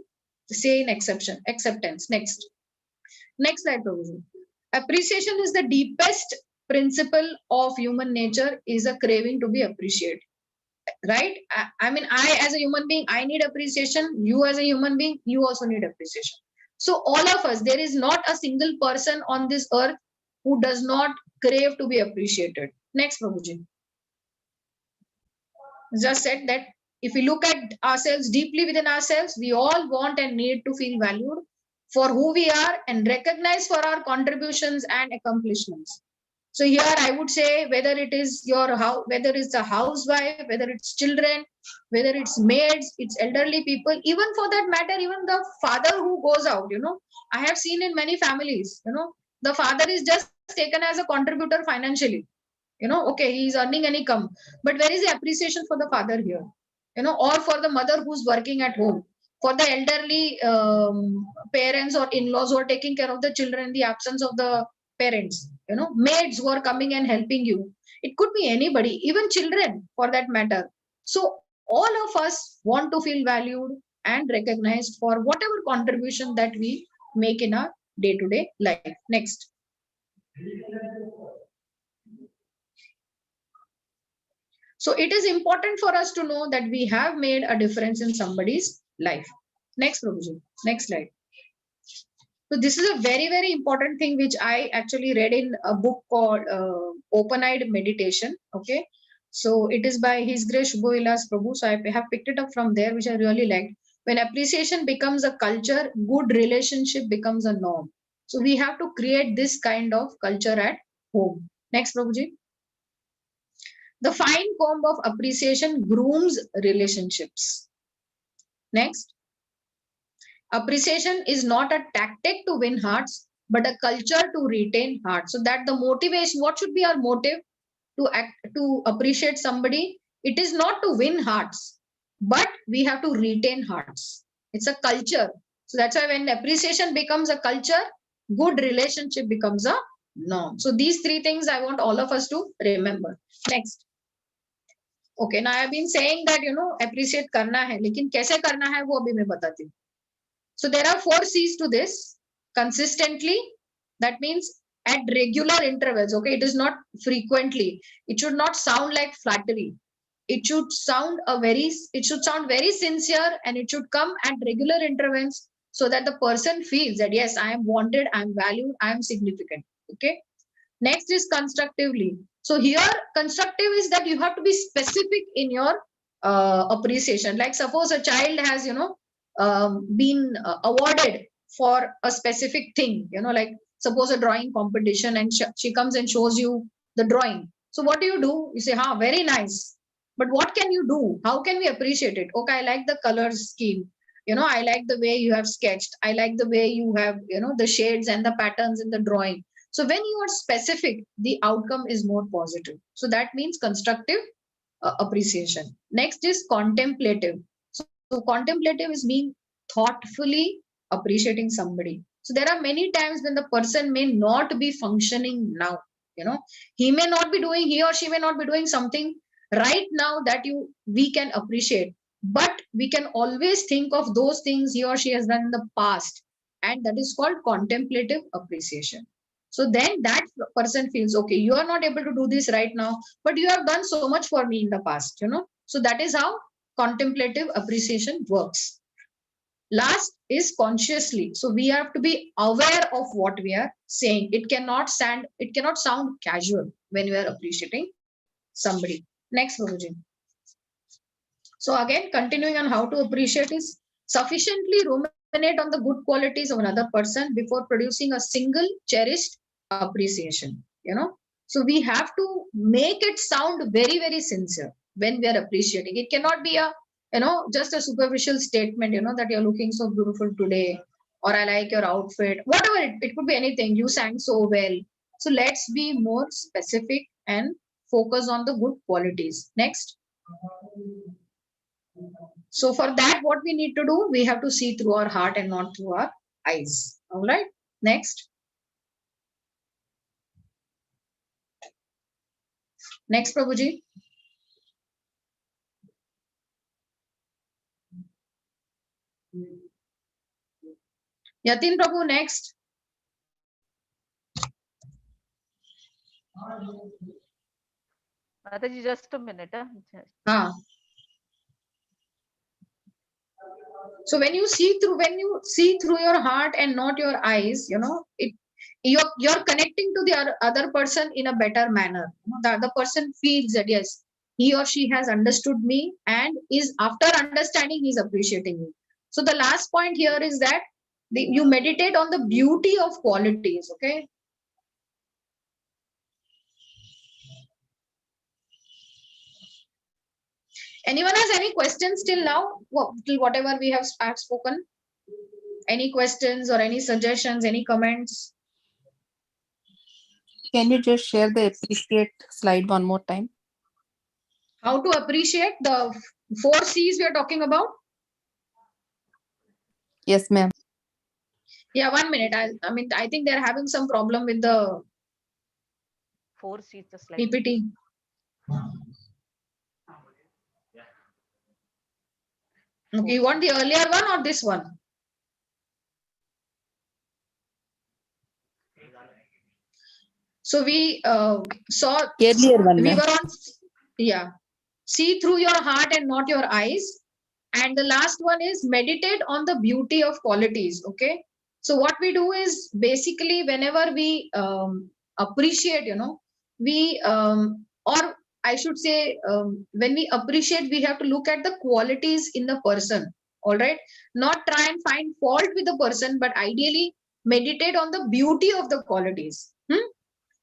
say in acceptance. Next slide, Prabhuji. Appreciation is the deepest principle of human nature, is a craving to be appreciated, right? I mean, I as a human being, I need appreciation. You as a human being, you also need appreciation. So all of us, there is not a single person on this earth who does not crave to be appreciated. Next, Prabhuji. Just said that if we look at ourselves deeply within ourselves, we all want and need to feel valued for who we are and recognized for our contributions and accomplishments. So here I would say, whether it is whether it's a housewife, whether it's children, whether it's maids, it's elderly people, even for that matter, even the father who goes out, I have seen in many families, the father is just taken as a contributor financially. Okay, he is earning an income, but where is the appreciation for the father here? Or for the mother who's working at home, for the elderly parents or in-laws who are taking care of the children in the absence of the parents. maids who are coming and helping you. It could be anybody, even children for that matter. So all of us want to feel valued and recognized for whatever contribution that we make in our day-to-day life. Next. So it is important for us to know that we have made a difference in somebody's life. Next, Prabhuji. Next slide. So this is a very, very important thing which I actually read in a book called Open-Eyed Meditation. Okay. So it is by His Grace Shubhovilas Prabhu. So I have picked it up from there, which I really liked. When appreciation becomes a culture, good relationship becomes a norm. So we have to create this kind of culture at home. Next, Prabhuji. The fine comb of appreciation grooms relationships. Next. Appreciation is not a tactic to win hearts, but a culture to retain hearts. So that the motivation, what should be our motive to appreciate somebody? It is not to win hearts, but we have to retain hearts. It's a culture. So that's why when appreciation becomes a culture, good relationship becomes a norm. So these three things I want all of us to remember. Next. Okay, now I have been saying that, appreciate करना है, लेकिन कैसे करना है वो अभी मैं बताती हूँ. So there are 4 C's to this. Consistently, that means at regular intervals. Okay, it is not frequently. It should not sound like flattery. It should sound very sincere, and it should come at regular intervals so that the person feels that yes, I am wanted, I am valued, I am significant. Okay. Next is constructively. So here, constructive is that you have to be specific in your appreciation. Like suppose a child has, been awarded for a specific thing, like suppose a drawing competition, and she comes and shows you the drawing. So what do? You say, very nice. But what can you do? How can we appreciate it? Okay, I like the color scheme. I like the way you have sketched. I like the way you have, the shades and the patterns in the drawing. So when you are specific, the outcome is more positive. So that means constructive appreciation. Next is contemplative. So contemplative is being thoughtfully appreciating somebody. So there are many times when the person may not be functioning now. He or she may not be doing something right now that we can appreciate. But we can always think of those things he or she has done in the past. And that is called contemplative appreciation. So then that person feels, okay, you are not able to do this right now, but you have done so much for me in the past, So that is how contemplative appreciation works. Last is consciously. So we have to be aware of what we are saying. It cannot sound casual when we are appreciating somebody. Next, Guruji. So again, continuing on how to appreciate is sufficiently ruminate on the good qualities of another person before producing a single cherished appreciation. So we have to make it sound very, very sincere when we are appreciating. It cannot be just a superficial statement, that you're looking so beautiful today, or I like your outfit, whatever it could be anything. You sang so well. So let's be more specific and focus on the good qualities. Next. So for that, what we need to do, we have to see through our heart and not through our eyes. All right. Next. Next, Prabhuji. Yatin Prabhu, next. Mataji, just a minute. So when you see through your heart and not your eyes, you're connecting to the other person in a better manner. The other person feels that yes, he or she has understood me, and is after understanding, he's appreciating me. So the last point here is that you meditate on the beauty of qualities. Okay. Anyone has any questions till now? Till whatever we have spoken? Any questions or any suggestions, any comments? Can you just share the appreciate slide one more time? How to appreciate the 4 C's we are talking about? Yes, ma'am. Yeah, 1 minute. I think they're having some problem with the 4 sheets of slide. PPT. Okay, you want the earlier one or this one? So we saw, Earlier one, we ma'am. were on, yeah, see through your heart and not your eyes. And the last one is meditate on the beauty of qualities. Okay. So what we do is basically whenever we appreciate, you know, we, or I should say, when we appreciate, we have to look at the qualities in the person. All right. Not try and find fault with the person, but ideally meditate on the beauty of the qualities.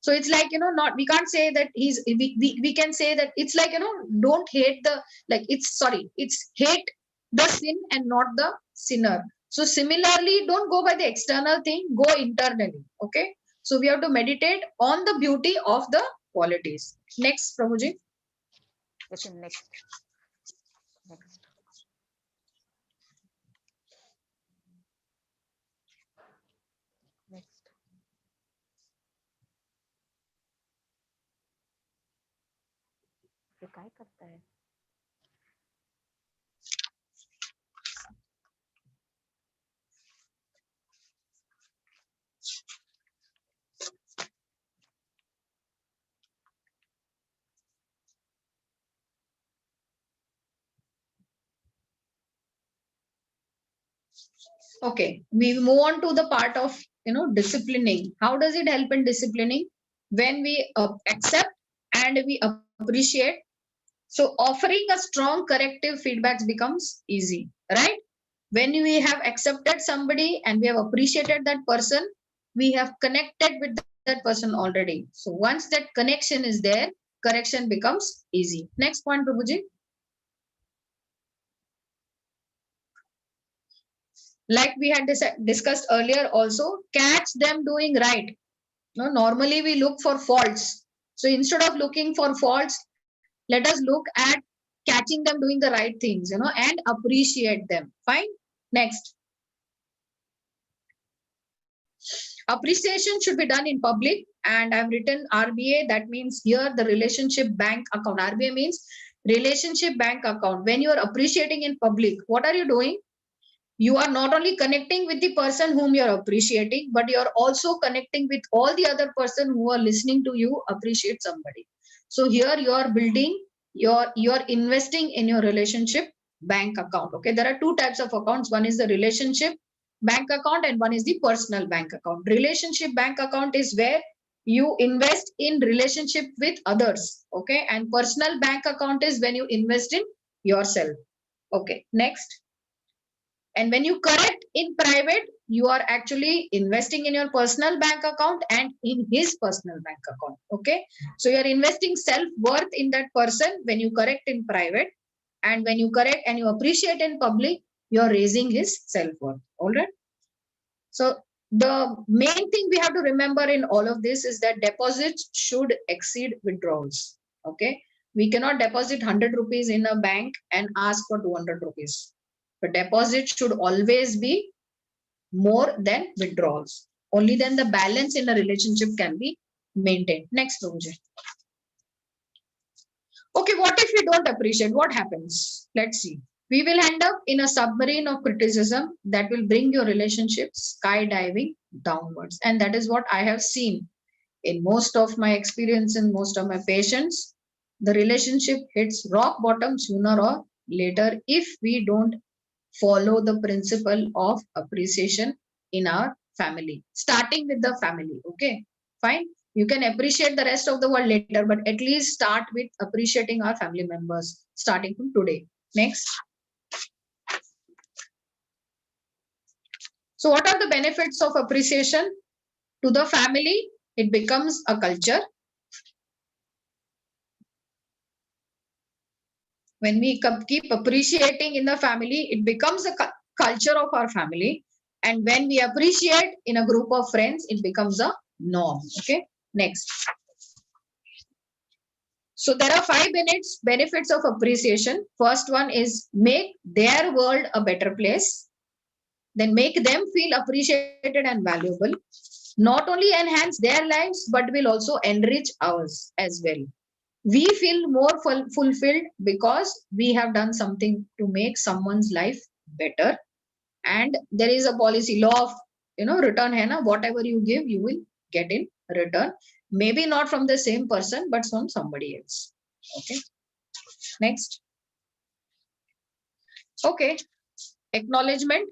So it's like, you know, not, we can't say that we can say that it's like, you know, don't hate the, like it's, sorry, it's hate the sin and not the sinner. So similarly, don't go by the external thing, go internally. Okay. So we have to meditate on the beauty of the qualities. Next, Prabhuji. Okay, next. ये काय करता है? Okay, we move on to the part of, you know, disciplining. How does it help in disciplining? When we accept and we appreciate. So offering a strong corrective feedback becomes easy, right? When we have accepted somebody and we have appreciated that person, we have connected with that person already. So once that connection is there, correction becomes easy. Next point, Prabhuji. Like we had discussed earlier also, catch them doing right. No, normally we look for faults. So instead of looking for faults, let us look at catching them doing the right things, you know, and appreciate them. Fine. Next. Appreciation should be done in public, and I've written RBA. That means here the relationship bank account. RBA means relationship bank account. When you are appreciating in public, what are you doing? You are not only connecting with the person whom you are appreciating, but you are also connecting with all the other person who are listening to you appreciate somebody. So here you are building, you are investing in your relationship bank account. Okay, there are two types of accounts. One is the relationship bank account and one is the personal bank account. Relationship bank account is where you invest in relationship with others. Okay, and personal bank account is when you invest in yourself. Okay, next. And when you correct in private, you are actually investing in your personal bank account and in his personal bank account. Okay. So you are investing self-worth in that person when you correct in private. And when you correct and you appreciate in public, you are raising his self-worth. All right. So the main thing we have to remember in all of this is that deposits should exceed withdrawals. Okay. We cannot deposit 100 rupees in a bank and ask for 200 rupees. The deposit should always be more than withdrawals. Only then the balance in a relationship can be maintained. Next, Prabhuji. Okay, what if we don't appreciate? What happens? Let's see. We will end up in a submarine of criticism that will bring your relationship skydiving downwards. And that is what I have seen in most of my experience and most of my patients. The relationship hits rock bottom sooner or later if we don't follow the principle of appreciation in our family, starting with the family. Okay, fine. You can appreciate the rest of the world later, but at least start with appreciating our family members starting from today. Next. So what are the benefits of appreciation to the family? It becomes a culture. When we keep appreciating in the family, it becomes a culture of our family. And when we appreciate in a group of friends, it becomes a norm. Okay, next. So there are 5 benefits of appreciation. First one is make their world a better place. Then make them feel appreciated and valuable. not only enhance their lives, but will also enrich ours as well. We feel more fulfilled because we have done something to make someone's life better. And there is a policy, law of return hai na, whatever you give you will get in return, maybe not from the same person but from somebody else. Okay, next. Okay, acknowledgement.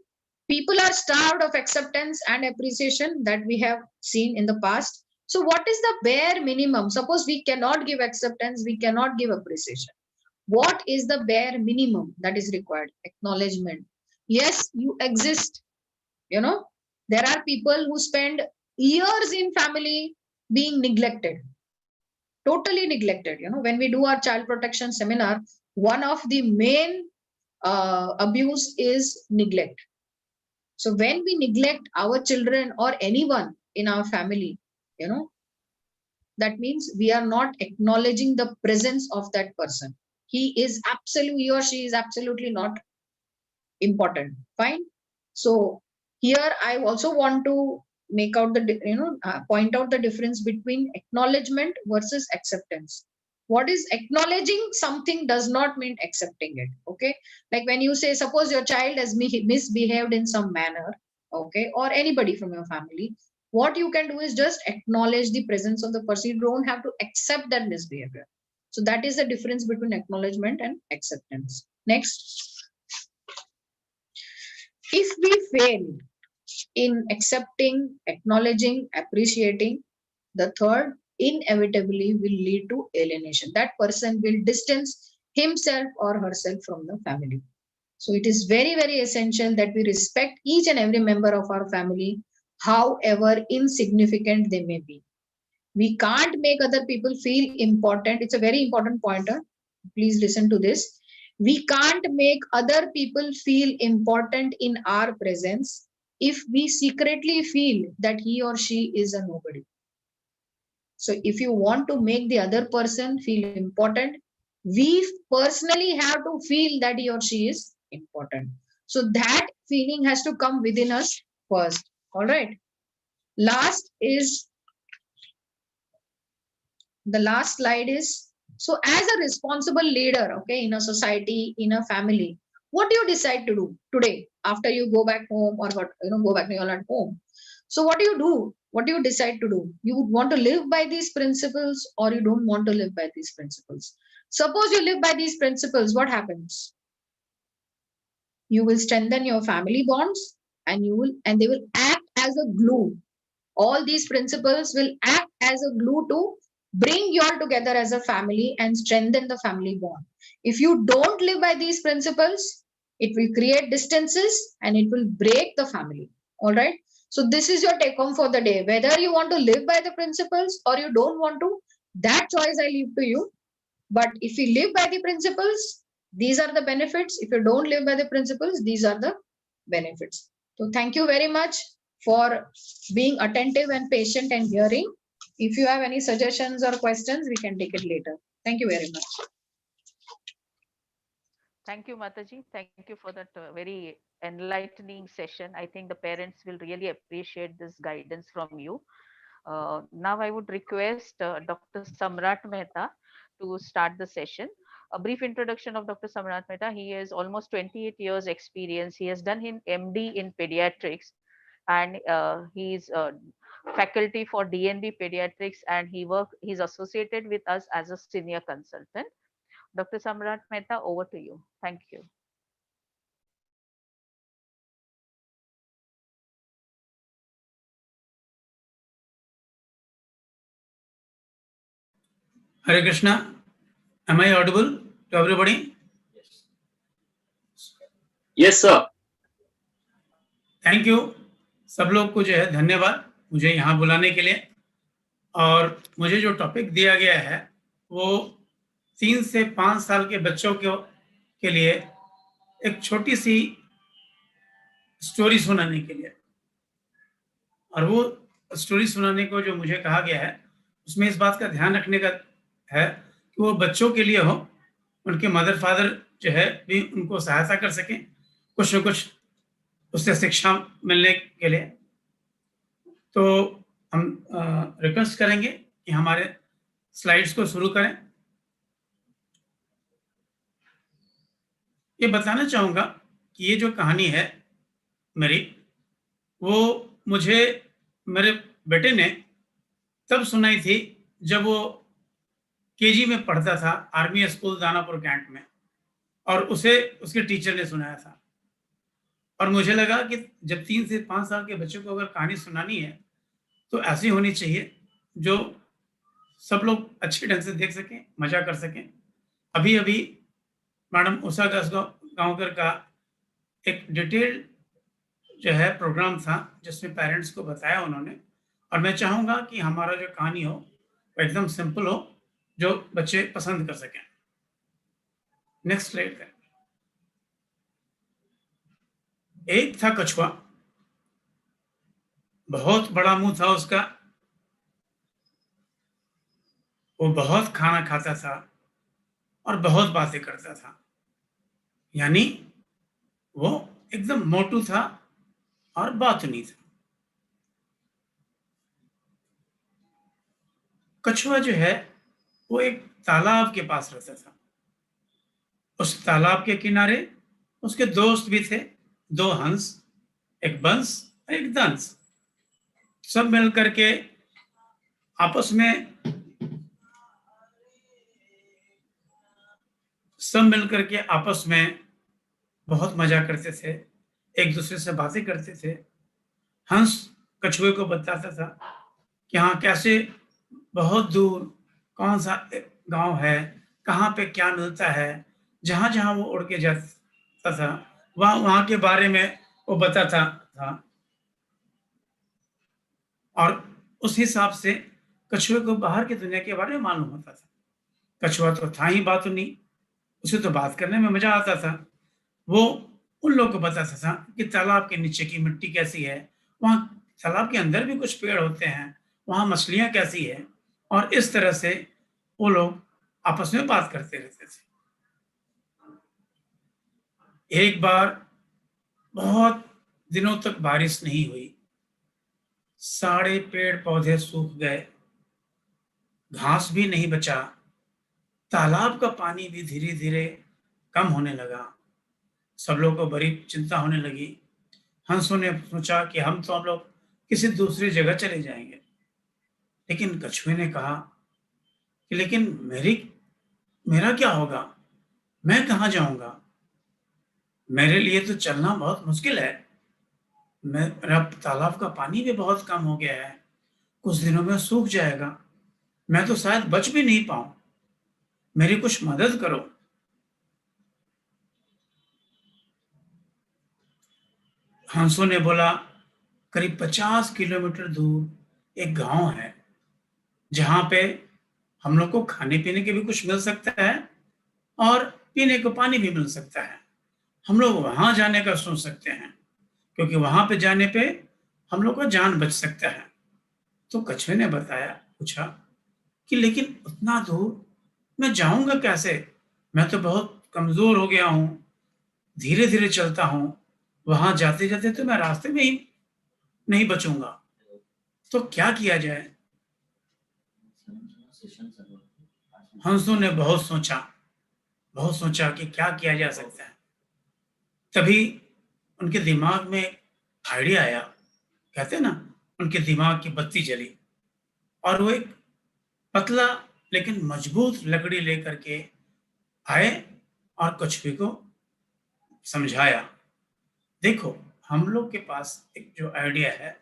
People are starved of acceptance and appreciation, that we have seen in the past. So what is the bare minimum? Suppose we cannot give acceptance, we cannot give appreciation. What is the bare minimum that is required? Acknowledgement. Yes, you exist. There are people who spend years in family being neglected, totally neglected. When we do our child protection seminar, one of the main abuse is neglect. So when we neglect our children or anyone in our family, that means we are not acknowledging the presence of that person. He or she is absolutely not important. Fine. So here I also want to make out point out the difference between acknowledgement versus acceptance. What is acknowledging something does not mean accepting it. Okay, like when you say, suppose your child has misbehaved in some manner, okay, or anybody from your family, what you can do is just acknowledge the presence of the person. You don't have to accept that misbehavior. So that is the difference between acknowledgement and acceptance. Next. If we fail in accepting, acknowledging, appreciating, the third inevitably will lead to alienation. That person will distance himself or herself from the family. So it is very, very essential that we respect each and every member of our family, however insignificant they may be. We can't make other people feel important. It's a very important pointer. Please listen to this. We can't make other people feel important in our presence if we secretly feel that he or she is a nobody. So if you want to make the other person feel important, we personally have to feel that he or she is important. So that feeling has to come within us first. All right. The last slide is, so as a responsible leader, okay, in a society, in a family, what do you decide to do today after you go back home, or go back to your home? So what do you do? What do you decide to do? You would want to live by these principles, or you don't want to live by these principles? Suppose you live by these principles, what happens? You will strengthen your family bonds, and they will act as a glue. All these principles will act as a glue to bring you all together as a family and strengthen the family bond. If you don't live by these principles, it will create distances and it will break the family. All right. So this is your take home for the day. Whether you want to live by the principles or you don't want to, that choice I leave to you. But if you live by the principles, these are the benefits. If you don't live by the principles, these are the benefits. So thank you very much for being attentive and patient and hearing. If you have any suggestions or questions, we can take it later. Thank you very much. Thank you, Mataji. Thank you for that very enlightening session. I think the parents will really appreciate this guidance from you. Now I would request Dr. Samrat Mehta to start the session. A brief introduction of Dr. Samrat Mehta. He has almost 28 years experience. He has done his MD in pediatrics, and he's faculty for DNB pediatrics, and he's associated with us as a senior consultant. Dr. Samrat Mehta, over to you. Thank you. Hare Krishna. Am I audible to everybody? Yes. Yes, sir. Thank you सब लोग को जो है धन्यवाद मुझे यहाँ बुलाने के लिए। और मुझे जो टॉपिक दिया गया है वो 3 से 5 साल के बच्चों के लिए एक छोटी सी स्टोरी सुनाने के लिए। और वो स्टोरी सुनाने को जो मुझे कहा गया है उसमें इस बात का ध्यान रखने का है कि वो बच्चों के लिए हो, उनके मदर फादर जो है भी उनको सहायता कर सकें, कुछ न कुछ उससे शिक्षा मिलने के लिए। तो हम रिक्वेस्ट करेंगे कि हमारे स्लाइड्स को शुरू करें। ये बताना चाहूंगा कि ये जो कहानी है मेरी, वो मुझे मेरे बेटे ने तब सुनाई थी जब वो केजी में पढ़ता था, आर्मी स्कूल दानापुर कैंट में, और उसे उसके टीचर ने सुनाया था। और मुझे लगा कि जब 3 से 5 साल के बच्चों को अगर कहानी सुनानी है तो ऐसी होनी चाहिए जो सब लोग अच्छे ढंग से देख सकें, मजा कर सकें। अभी अभी मैडम उषा गांवकर का एक डिटेल जो है प्रोग्राम था जिसमें पेरेंट्स को बताया उन्होंने, और मैं चाहूंगा कि हमारा जो कहानी हो वो एकदम सिंपल हो, जो बच्चे पसंद कर सकें। नेक्स्ट स्लाइड करें। एक था कछुआ, बहुत बड़ा मुंह था उसका, वो बहुत खाना खाता था और बहुत बातें करता था, यानी वो एकदम मोटू था और बातूनी था। कछुआ जो है वो एक तालाब के पास रहता था। उस तालाब के किनारे उसके दोस्त भी थे, 2 हंस, एक बंस और एक दंस। सब मिलकर के आपस में बहुत मजा करते थे, एक दूसरे से बातें करते थे। हंस कछुए को बताता था कि हाँ कैसे बहुत दूर कौन सा गांव है, कहाँ पे क्या मिलता है, जहां जहां वो उड़ के जाता था वहां के बारे में वो बताता था। और उस हिसाब से कछुए को बाहर की दुनिया के बारे में मालूम होता था। कछुआ तो था ही बातूनी, उसे तो बात करने में मजा आता था। वो उन लोगों को बताता था कि तालाब के नीचे की मिट्टी कैसी है, वहां तालाब के अंदर भी कुछ पेड़ होते हैं, वहां मछलियां कैसी है, और इस तरह से वो लोग आपस में बात करते रहते थे। एक बार बहुत दिनों तक बारिश नहीं हुई, सारे पेड़ पौधे सूख गए, घास भी नहीं बचा, तालाब का पानी भी धीरे धीरे कम होने लगा। सब लोगों को बड़ी चिंता होने लगी। हंसों ने सोचा कि हम लोग किसी दूसरी जगह चले जाएंगे, लेकिन कछुए ने कहा कि लेकिन मेरा क्या होगा, मैं कहाँ जाऊंगा, मेरे लिए तो चलना बहुत मुश्किल है, मेरा तालाब का पानी भी बहुत कम हो गया है, कुछ दिनों में सूख जाएगा, मैं तो शायद बच भी नहीं पाऊं, मेरी कुछ मदद करो। हंसों ने बोला करीब 50 किलोमीटर दूर एक गांव है जहां पे हम लोग को खाने पीने के भी कुछ मिल सकता है और पीने को पानी भी मिल सकता है। हम लोग वहां जाने का सोच सकते हैं, क्योंकि वहां पे जाने पे हम लोग का जान बच सकता है। तो कछुए ने पूछा कि लेकिन उतना दूर मैं जाऊंगा कैसे, मैं तो बहुत कमजोर हो गया हूं, धीरे धीरे चलता हूं, वहां जाते जाते तो मैं रास्ते में ही नहीं बचूंगा, तो क्या किया जाए। हंसों ने बहुत सोचा कि क्या किया जा सकता है। तभी उनके दिमाग में आइडिया आया, कहते हैं ना उनके दिमाग की बत्ती जली, और वो एक पतला लेकिन मजबूत लकड़ी लेकर के आए और कछुए को समझाया, देखो हम लोग के पास एक जो आइडिया है,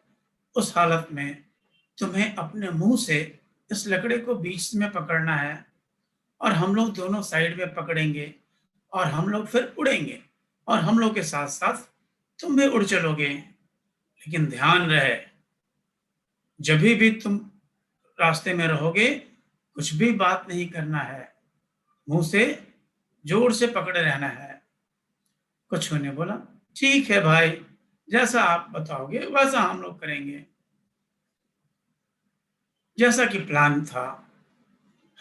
उस हालत में तुम्हें अपने मुंह से इस लकड़ी को बीच में पकड़ना है और हम लोग दोनों साइड में पकड़ेंगे और हम लोग फिर उड़ेंगे और हम लोग के साथ साथ तुम भी उड़ चलोगे। लेकिन ध्यान रहे, जब भी तुम रास्ते में रहोगे कुछ भी बात नहीं करना है, मुंह से जोर से पकड़े रहना है। कछुए ने बोला ठीक है भाई, जैसा आप बताओगे वैसा हम लोग करेंगे। जैसा कि प्लान था,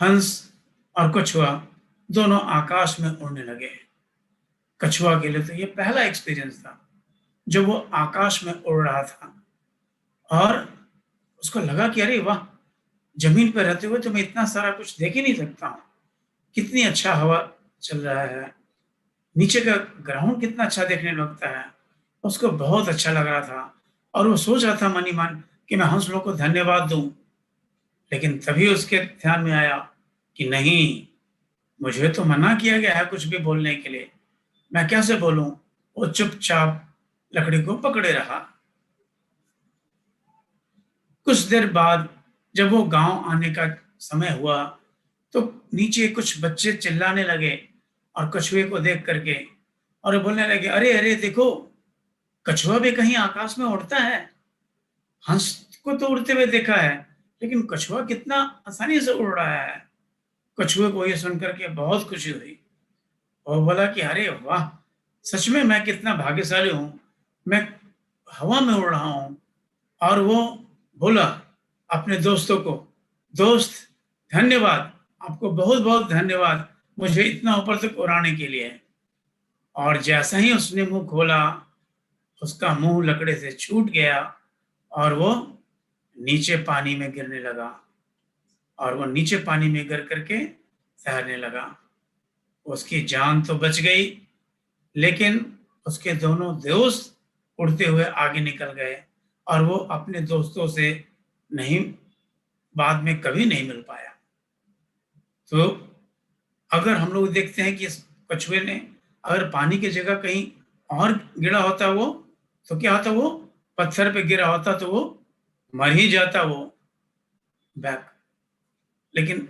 हंस और कछुआ दोनों आकाश में उड़ने लगे। कछुआ के लिए तो ये पहला एक्सपीरियंस था जब वो आकाश में उड़ रहा था, और उसको लगा कि अरे वाह, जमीन पर रहते हुए तो मैं इतना सारा कुछ देख ही नहीं सकता हूँ, कितनी अच्छा हवा चल रहा है, नीचे का ग्राउंड कितना अच्छा देखने लगता है। उसको बहुत अच्छा लग रहा था और वो सोच रहा था मन ही मन कि मैं हंस लोग को धन्यवाद दूं। लेकिन तभी उसके ध्यान में आया कि नहीं, मुझे तो मना किया गया है कुछ भी बोलने के लिए, मैं कैसे बोलूं। वो चुपचाप लकड़ी को पकड़े रहा। कुछ देर बाद जब वो गांव आने का समय हुआ तो नीचे कुछ बच्चे चिल्लाने लगे और कछुए को देख करके, और बोलने लगे, अरे अरे देखो, कछुआ भी कहीं आकाश में उड़ता है। हंस को तो उड़ते हुए देखा है, लेकिन कछुआ कितना आसानी से उड़ रहा है। कछुए को ये सुनकर के बहुत खुशी हुई और बोला कि अरे वाह, सच में मैं कितना भाग्यशाली हूं, मैं हवा में उड़ रहा हूं। और वो बोला अपने दोस्तों को, दोस्त धन्यवाद, आपको बहुत बहुत धन्यवाद मुझे इतना ऊपर तक उड़ाने के लिए। और जैसा ही उसने मुंह खोला, उसका मुंह लकड़े से छूट गया और वो नीचे पानी में गिरने लगा। और वो नीचे पानी में गिर करके तैरने लगा। उसकी जान तो बच गई, लेकिन उसके दोनों दोस्त उड़ते हुए आगे निकल गए और वो अपने दोस्तों से नहीं, बाद में कभी नहीं मिल पाया। तो अगर हम लोग देखते हैं कि इस कछुए ने अगर पानी की जगह कहीं और गिरा होता वो, तो क्या होता, वो पत्थर पे गिरा होता तो वो मर ही जाता वो बैक। लेकिन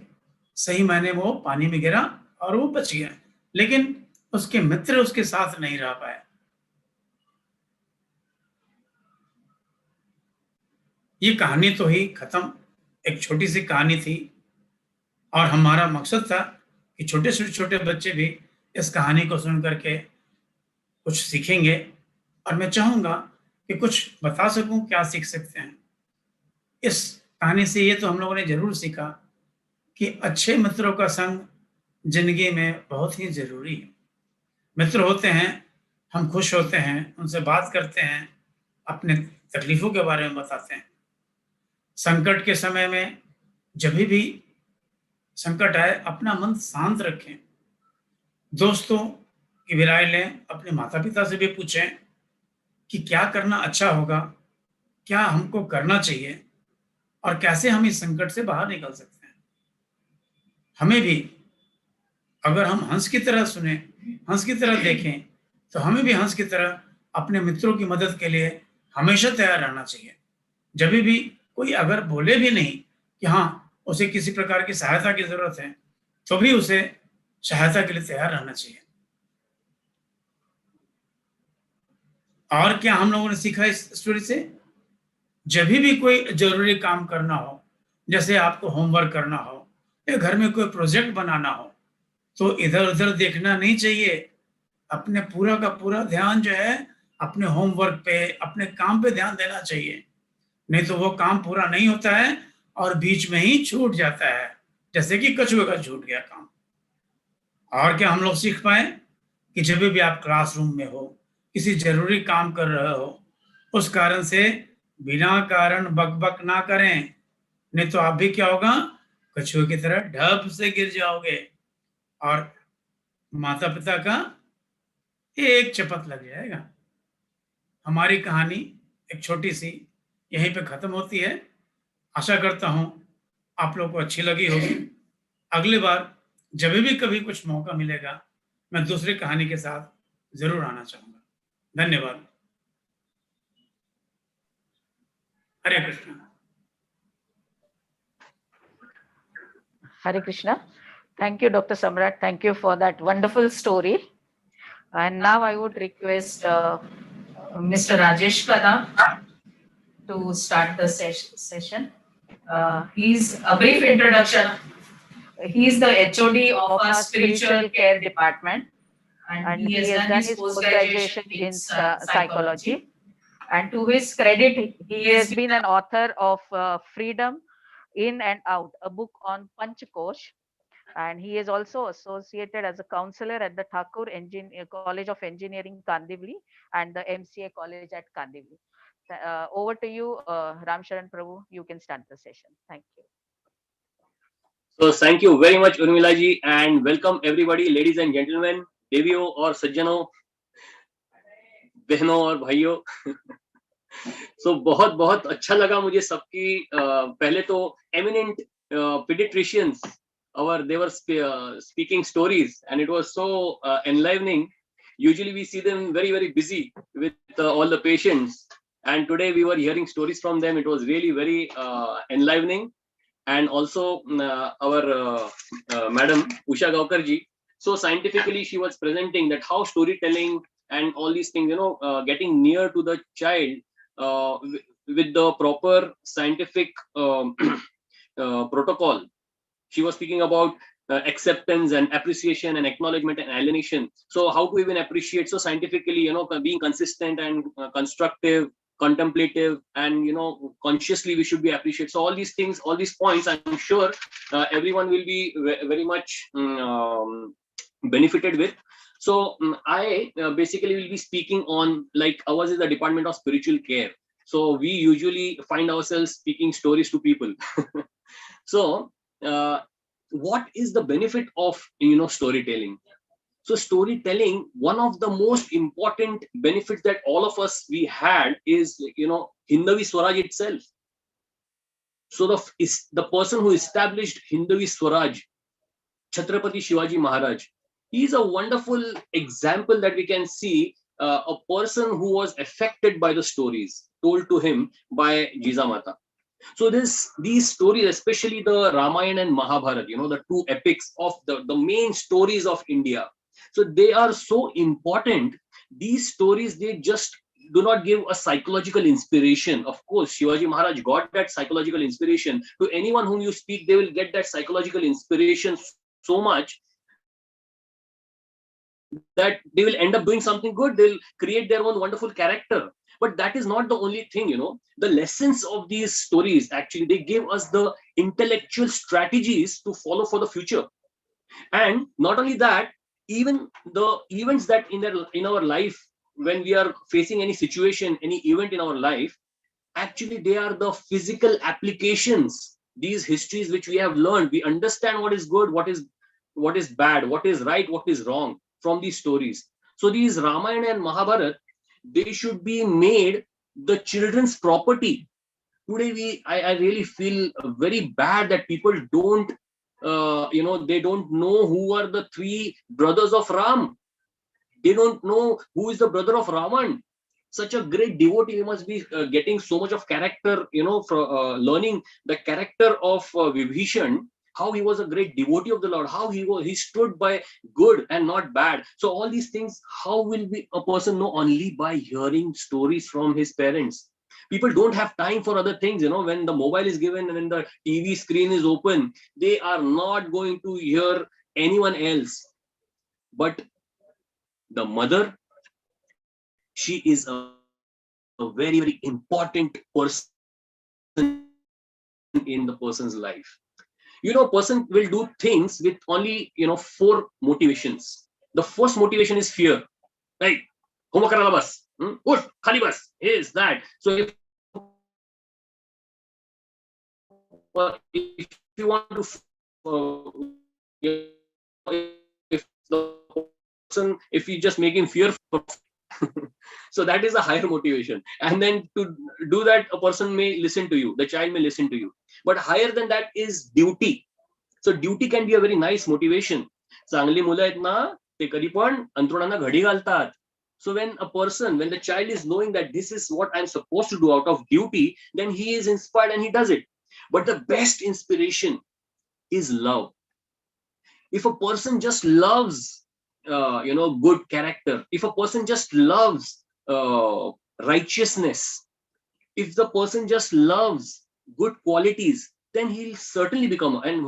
सही मायने वो पानी में गिरा और वो बच गया, लेकिन उसके मित्र उसके साथ नहीं रह पाए। ये कहानी तो ही खत्म, एक छोटी सी कहानी थी और हमारा मकसद था कि छोटे से छोटे बच्चे भी इस कहानी को सुन करके कुछ सीखेंगे। और मैं चाहूंगा कि कुछ बता सकूं क्या सीख सकते हैं इस कहानी से। ये तो हम लोगों ने जरूर सीखा कि अच्छे मित्रों का संग जिंदगी में बहुत ही जरूरी है। मित्र होते हैं, हम खुश होते हैं, उनसे बात करते हैं, अपने तकलीफों के बारे में बताते हैं। संकट के समय में जब भी संकट आए, अपना मन शांत रखें, दोस्तों की राय लें, अपने माता पिता से भी पूछें कि क्या करना अच्छा होगा, क्या हमको करना चाहिए और कैसे हम इस संकट से बाहर निकल सकते हैं। हमें भी, अगर हम हंस की तरह सुने, हंस की तरह देखें, तो हमें भी हंस की तरह अपने मित्रों की मदद के लिए हमेशा तैयार रहना चाहिए। जब भी कोई अगर बोले भी नहीं कि हाँ उसे किसी प्रकार की सहायता की जरूरत है, तो भी उसे सहायता के लिए तैयार रहना चाहिए। और क्या हम लोगों ने सीखा इस स्टोरी से? जब भी कोई जरूरी काम करना हो, जैसे आपको होमवर्क करना हो या घर में कोई प्रोजेक्ट बनाना हो, तो इधर उधर देखना नहीं चाहिए। अपने पूरा का पूरा ध्यान जो है अपने होमवर्क पे, अपने काम पे ध्यान देना चाहिए। नहीं तो वो काम पूरा नहीं होता है और बीच में ही छूट जाता है, जैसे कि कछुए का छूट गया काम। और क्या हम लोग सीख पाए कि जब भी आप क्लासरूम में हो, किसी जरूरी काम कर रहे हो, उस कारण से बिना कारण बकबक ना करें, नहीं तो आप भी क्या होगा, कछुए की तरह ढप से गिर जाओगे और माता पिता का एक चपत लग जाएगा। हमारी कहानी एक छोटी सी यहीं पे खत्म होती है। आशा करता हूं आप लोगों को अच्छी लगी होगी। अगली बार जब भी कभी कुछ मौका मिलेगा, मैं दूसरी कहानी के साथ जरूर आना चाहूंगा। धन्यवाद। हरे Krishna. Hare Krishna. Thank you, Dr. Samrat. Thank you for that wonderful story. And now I would request Mr. Rajesh Kadam to start the session. He's a brief introduction. He's the HOD of our spiritual care department, and he has done his post-graduation in psychology. And to his credit, he has been an author of Freedom In and Out, a book on Panchakosh. And he is also associated as a counselor at the Thakur College of Engineering, Kandivali, and the MCA College at Kandivali. Over to you, Ram Sharan Prabhu. You can start the session. Thank you. So thank you very much, Urmila ji, and welcome everybody, ladies and gentlemen, देवियों और सज्जनों, बहनों और भाइयों. So बहुत बहुत अच्छा लगा मुझे सबकी. पहले तो eminent pediatricians, they were speaking stories, and it was so enlivening. Usually we see them very, very busy with all the patients, and today we were hearing stories from them. It was really very enlivening. And also our Madam Usha Gaukar ji, so scientifically she was presenting that how storytelling and all these things, getting near to the child with the proper scientific protocol. She was speaking about acceptance and appreciation and acknowledgement and alienation. So how to even appreciate, so scientifically, being consistent and constructive, contemplative, and consciously we should be appreciated. So all these things, all these points, I'm sure everyone will be very much benefited with. So I basically will be speaking on, like, ours is the Department of Spiritual Care. So we usually find ourselves speaking stories to people. So what is the benefit of storytelling? So storytelling, one of the most important benefits that all of us we had is Hindavi Swaraj itself. So the person who established Hindavi Swaraj, Chhatrapati Shivaji Maharaj, he is a wonderful example that we can see, a person who was affected by the stories told to him by Jizamata. So these stories, especially the Ramayana and Mahabharata, the two epics of the main stories of India. So they are so important. These stories, they just do not give a psychological inspiration. Of course, Shivaji Maharaj got that psychological inspiration. To anyone whom you speak, they will get that psychological inspiration so much that they will end up doing something good. They'll create their own wonderful character. But that is not the only thing, The lessons of these stories, actually, they give us the intellectual strategies to follow for the future. And not only that, even the events that in our life, when we are facing any situation, any event in our life, actually they are the physical applications. These histories which we have learned, we understand what is good, what is bad, what is right, what is wrong from these stories. So these Ramayana and Mahabharata, they should be made the children's property. Today I really feel very bad that people don't they don't know who are the three brothers of Ram. They don't know who is the brother of Raman. Such a great devotee, he must be getting so much of character, from learning the character of Vibhishan, how he was a great devotee of the Lord, how he stood by good and not bad. So all these things, how will a person know? Only by hearing stories from his parents. People don't have time for other things, when the mobile is given and when the TV screen is open, they are not going to hear anyone else. But the mother, she is a very, very important person in the person's life. Person will do things with only, 4 motivations. The first motivation is fear. Right? Homework karala bas. Uth, khali bas. Is that. So if you want to, if you just make him fear, so that is a higher motivation. And then to do that, a person may listen to you, the child may listen to you. But higher than that is duty. So duty can be a very nice motivation. चांगली मुलं आहेत ना, ते कधी पण अंथरुणांना घडी घालतात. So when the child is knowing that this is what I'm supposed to do out of duty, then he is inspired and he does it. But the best inspiration is love. If a person just loves, good character, if a person just loves righteousness, if the person just loves good qualities, then he'll certainly become. And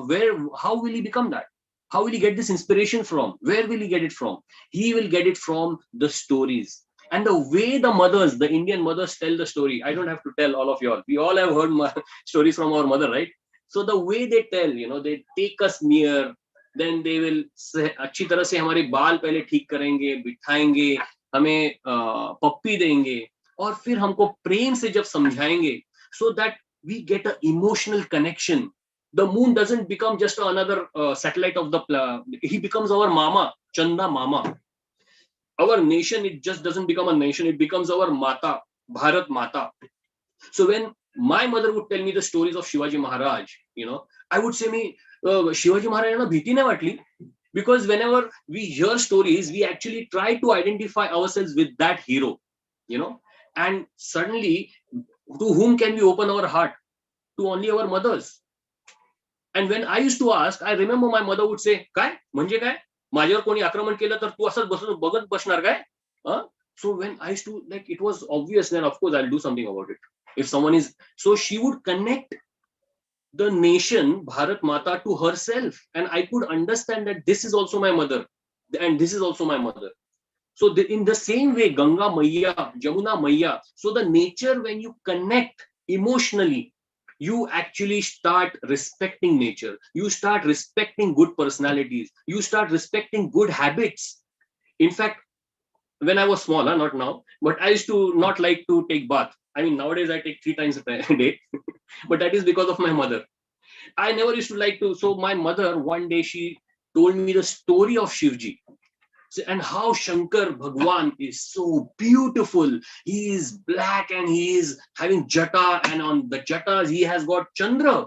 how will he become that? How will he get this inspiration from? Where will he get it from? He will get it from the stories. And the way the mothers, the Indian mothers tell the story, I don't have to tell all of you all. We all have heard stories from our mother, right? So the way they tell, they take us near, then they will say, अच्छी तरह से हमारे बाल पहले ठीक करेंगे, बिठाएंगे, हमें पप्पी देंगे, और फिर हमको प्रेम से जब समझाएंगे, so that we get an emotional connection. The moon doesn't become just another satellite of the he becomes our mama, Chanda mama. Our nation, it just doesn't become a nation, it becomes our mata, Bharat Mata. So when my mother would tell me the stories of Shivaji Maharaj, you know, I would say me Shivaji Maharaj na bhiti nahi vatli, because whenever we hear stories, we actually try to identify ourselves with that hero, you know. And suddenly, to whom can we open our heart? To only our mothers. And when I used to ask, I remember my mother would say, काय म्हणजे काय, माझ्यावर कोणी आक्रमण केलं तर तू असंच बसून बघत बसणार काय? So when I used to, like, it was obvious, then of course I'll do something about it. If someone is, so she would connect the nation, Bharat Mata, to herself, and I could understand that this is also my mother, and this is also my mother. So in the same way, Ganga Maiya, Jamuna Maiya, so the nature, when you connect emotionally, you actually start respecting nature. You start respecting good personalities. You start respecting good habits. In fact, when I was smaller, not now, but I used to not like to take bath. I mean, nowadays I take 3 times a day, but that is because of my mother. I never used to like to. So my mother, one day, she told me the story of Shivji, and how Shankar Bhagwan is so beautiful. He is black and he is having jata, and on the jatas he has got Chandra.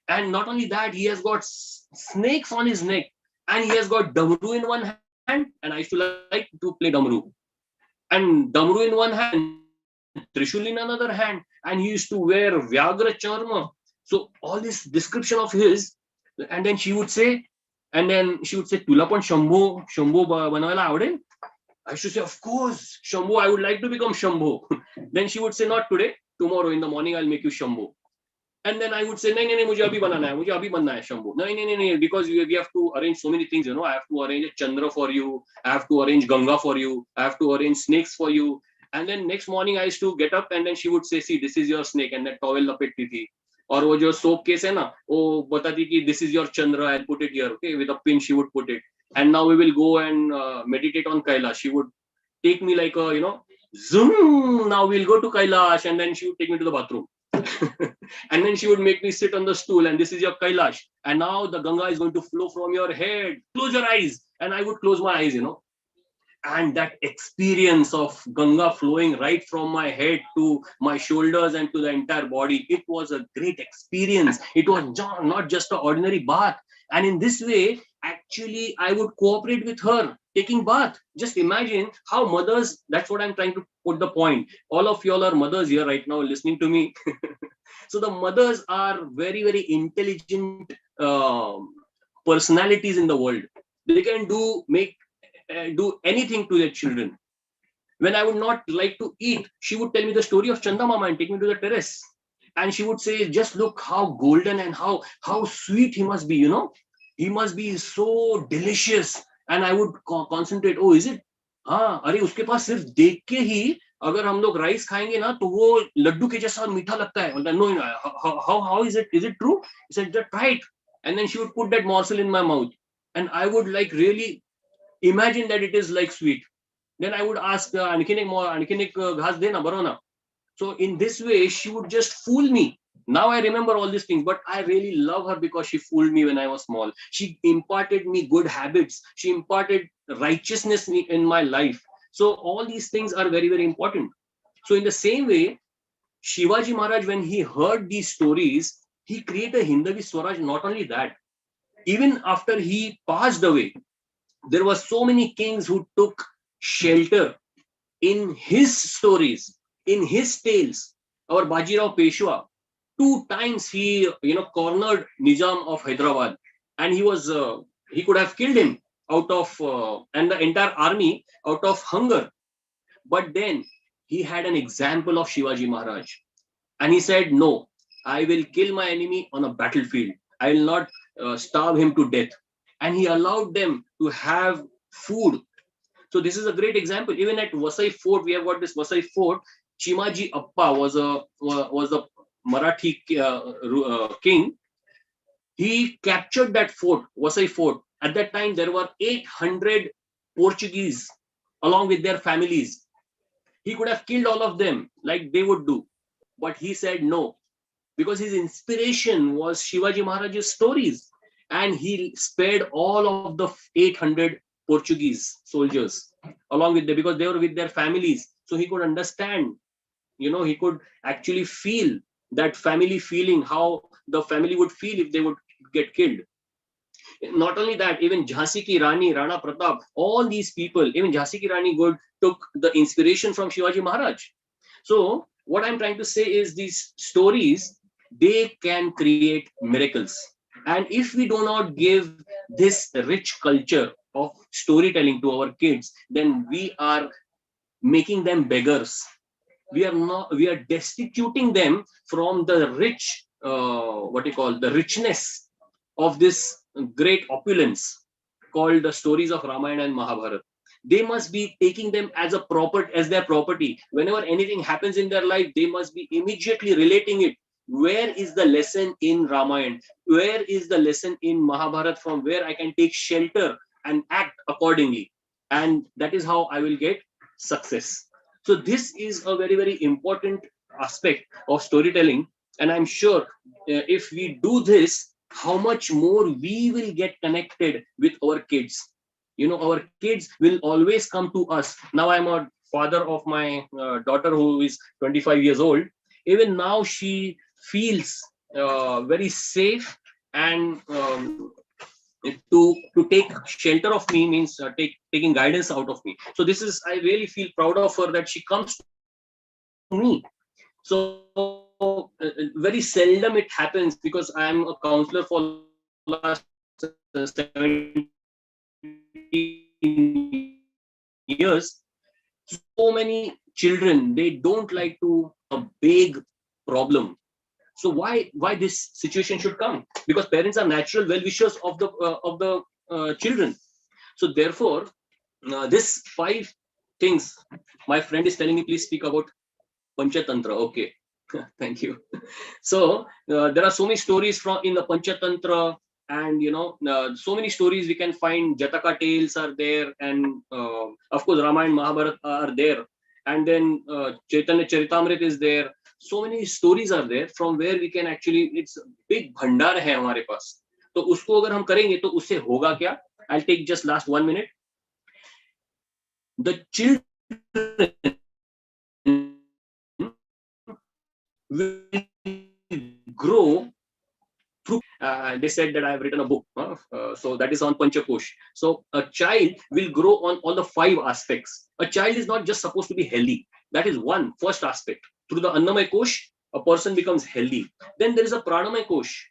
And not only that, he has got snakes on his neck, and he has got Damru in one hand, and I used to like to play Damru. And Damru in one hand, Trishul in another hand, and he used to wear Vyagra Charma. So all this description of his, and then she would say, Tula पण शंभू बनवायला आवडेल? I used to say, of course, Shambhu, I would like to become Shambhu. Then she would say, not today, tomorrow in the morning I'll make you Shambhu. And then I would say, no, मुझे अभी बनाना है, मुझे अभी बनना है Shambhu. No, because we have to arrange so many things, you know. I have to arrange a Chandra for you, I have to arrange Ganga for you, I have to arrange snakes for you. And then next morning I used to get up, and then she would say, see, this is your snake, and that towel लपेटती थी. और वो जो soap case है ना, वो बताती कि this is your Chandra, I'll put it here, okay, with a pin she would put it. And now we will go and meditate on Kailash. She would take me like a, you know, zoom, now we'll go to Kailash, and then she would take me to the bathroom. And then she would make me sit on the stool, and this is your Kailash, and now the Ganga is going to flow from your head, close your eyes. And I would close my eyes, you know. And that experience of Ganga flowing right from my head to my shoulders and to the entire body, it was a great experience. It was not just an ordinary bath. And in this way, actually, I would cooperate with her taking bath. Just imagine how mothers, that's what I'm trying to put the point. All of y'all are mothers here right now listening to me. So the mothers are very, very intelligent personalities in the world. They can do anything to their children. When I would not like to eat, she would tell me the story of Chanda Mama and take me to the terrace. And she would say, just look how golden and how sweet he must be, you know. He must be so delicious. And I would concentrate, oh, is it? हाँ, अरे उसके पास सिर्फ देख के ही अगर हम लोग rice खाएंगे ना तो वो लड्डू के जैसा मीठा लगता है. No, how is it? Is it true? He said, try it. And then she would put that morsel in my mouth. And I would like really imagine that it is like sweet. Then I would ask, आणखीन एक घास दे ना, बरो ना. So in this way, she would just fool me. Now I remember all these things, but I really love her because she fooled me when I was small. She imparted me good habits. She imparted righteousness in my life. So all these things are very, very important. So in the same way, Shivaji Maharaj, when he heard these stories, he created a Hindavi Swaraj. Not only that, even after he passed away, there were so many kings who took shelter in his stories, in his tales. Our Bajirao Peshwa, 2 times he, cornered Nizam of Hyderabad, and he could have killed him out of, and the entire army out of hunger. But then he had an example of Shivaji Maharaj, and he said, no, I will kill my enemy on a battlefield. I will not starve him to death. And he allowed them to have food. So this is a great example. Even at Vasai Fort, we have got this Vasai Fort. Chimaji Appa was a Marathi king. He captured that fort, Vasai Fort. At that time, there were 800 Portuguese along with their families. He could have killed all of them like they would do, but he said no, because his inspiration was Shivaji Maharaj's stories, and he spared all of the 800 Portuguese soldiers along with them, because they were with their families. So he could understand, he could actually feel that family feeling, how the family would feel if they would get killed. Not only that, even Jhansi Ki Rani, Rana Pratap, all these people, even Jhansi Ki Rani took the inspiration from Shivaji Maharaj. So what I'm trying to say is, these stories, they can create miracles. And if we do not give this rich culture of storytelling to our kids, then we are making them beggars. We are destituting them from the rich, the richness of this great opulence called the stories of Ramayana and Mahabharata. They must be taking them as their property. Whenever anything happens in their life, they must be immediately relating it. Where is the lesson in Ramayana? Where is the lesson in Mahabharata, from where I can take shelter and act accordingly? And that is how I will get success. So this is a very, very important aspect of storytelling. And I'm sure if we do this, how much more we will get connected with our kids. Our kids will always come to us. Now I'm a father of my daughter who is 25 years old. Even now she feels very safe, and to take shelter of me means taking guidance out of me. So this is, I really feel proud of her, that she comes to me. So very seldom it happens, because I am a counselor for last 17 years. So many children, they don't like to a big problem. So why this situation should come? Because parents are natural well-wishers of the children. So therefore, this 5 things, my friend is telling me, please speak about Panchatantra. Okay, thank you. So there are so many stories in the Panchatantra, and so many stories we can find. Jataka tales are there, and of course Ramayana, Mahabharata are there, and then Chaitanya Charitamrita is there. So many stories are there from where we can actually, it's big bhandar hai hamare paas. तो उसको अगर हम करेंगे तो उससे होगा क्या? I'll take just last 1 minute. The children will grow through. They said that I have written a book, so that is on Panchakosh. So a child will grow on all the 5 aspects. A child is not just supposed to be healthy. That is first aspect. Through the Annamaya Kosh, a person becomes healthy. Then there is a Pranamaya Kosh.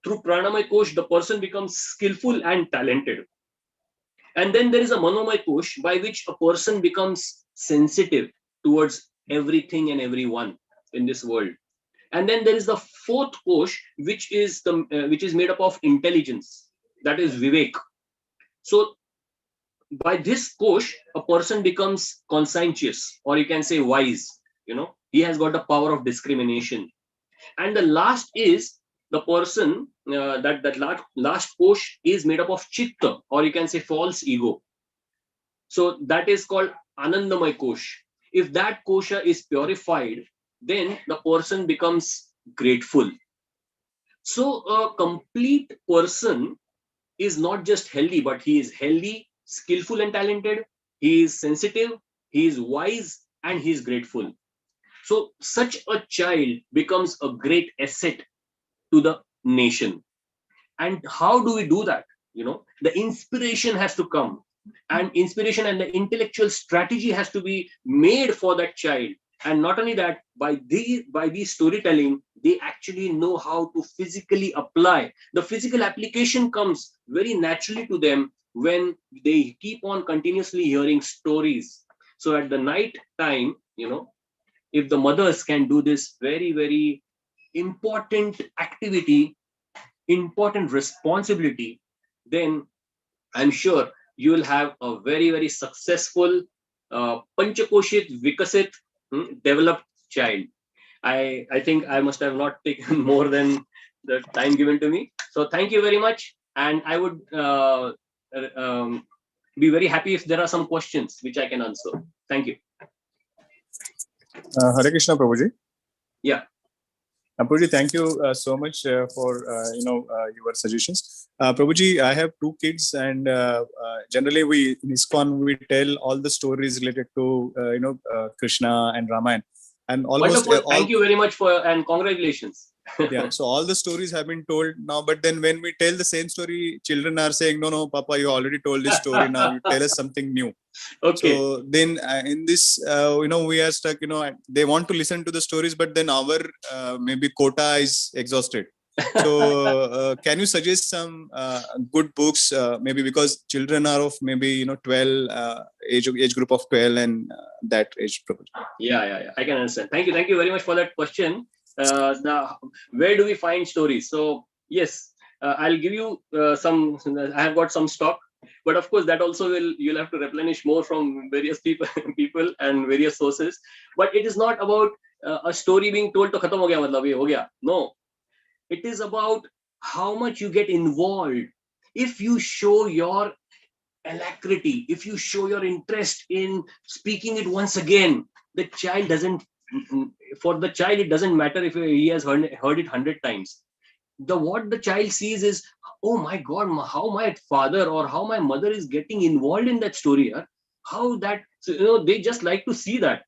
Through Pranamaya Kosh, the person becomes skillful and talented. And then there is a Manomaya Kosh, by which a person becomes sensitive towards everything and everyone in this world. And then there is the 4th Kosh, which is made up of intelligence. That is Vivek. So by this Kosh, a person becomes conscientious, or you can say wise. He has got the power of discrimination. And the last is the person, that last Kosh is made up of Chitta, or you can say false ego. So that is called Anandamaya Kosh. If that Kosha is purified, then the person becomes grateful. So a complete person is not just healthy, but he is healthy, skillful and talented, he is sensitive, he is wise, and he is grateful. So such a child becomes a great asset to the nation. And how do we do that? The inspiration has to come, and inspiration and the intellectual strategy has to be made for that child. And not only that, by these storytelling, they actually know how to physically apply. The physical application comes very naturally to them when they keep on continuously hearing stories. So at the night time, if the mothers can do this very, very important activity, important responsibility, then I'm sure you will have a very, very successful Panchakoshit Vikasit developed child. I think I must have not taken more than the time given to me. So thank you very much. And I would be very happy if there are some questions which I can answer. Thank you. Hare Krishna, Prabhuji. Yeah. Prabhuji, thank you so much for your suggestions. Prabhuji, I have two kids, and generally we in ISKCON we tell all the stories related to Krishna and Ramayana, and almost Wonderful. all. Thank you very much and congratulations. Yeah, so all the stories have been told now, but then when we tell the same story, children are saying, no, Papa, you already told this story. Now you tell us something new. Okay. So then in this, we are stuck, they want to listen to the stories, but then our maybe quota is exhausted. So can you suggest some good books, maybe because children are of maybe, 12, age group of 12 and that age group. Yeah. I can understand. Thank you very much for that question. Where do we find stories? So yes, I'll give you some. I have got some stock, but of course that also you'll have to replenish more from various people and various sources. But it is not about a story being told to khatam ho gaya, matlab ye ho gaya. No, it is about how much you get involved. If you show your alacrity, if you show your interest in speaking it once again, the child doesn't. For the child, it doesn't matter if he has heard it 100 times. What the child sees is, oh my God, how my father or how my mother is getting involved in that story. How that, they just like to see that.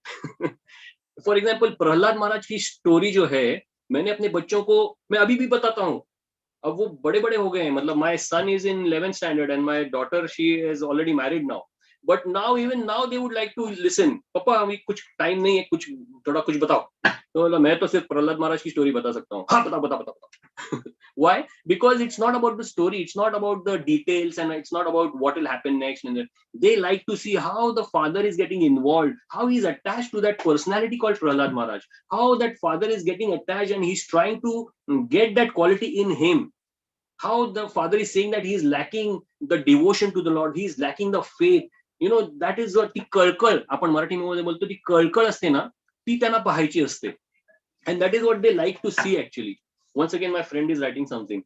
For example, Prahlad महाराज की story जो है, मैंने अपने बच्चों को मैं अभी भी बताता हूँ. अब वो बड़े बड़े हो गए हैं, मतलब my son is in 11th standard and my daughter, she is already married now. But now, even now, they would like to listen. पापा अभी कुछ टाइम नहीं है, कुछ थोड़ा कुछ बताओ. तो मैं तो सिर्फ प्रहलाद महाराज की स्टोरी बता सकता हूँ. हाँ, बताओ. Why? Because it's not about the story, it's not about the details, and it's not about what will happen next. And they like to see how the father is getting involved, how he's attached to that personality called Prahlad Maharaj, how that father is getting attached and he's trying to get that quality in him. How the father is saying that he is lacking the devotion to the Lord, he is lacking the faith. That is what ती कळकळ, आपण मराठीमध्ये बोलतो, ती कळकळ असते ना, ती त्यांना पाहायची असते. And that is what they like to see actually. Once again, my friend is writing something.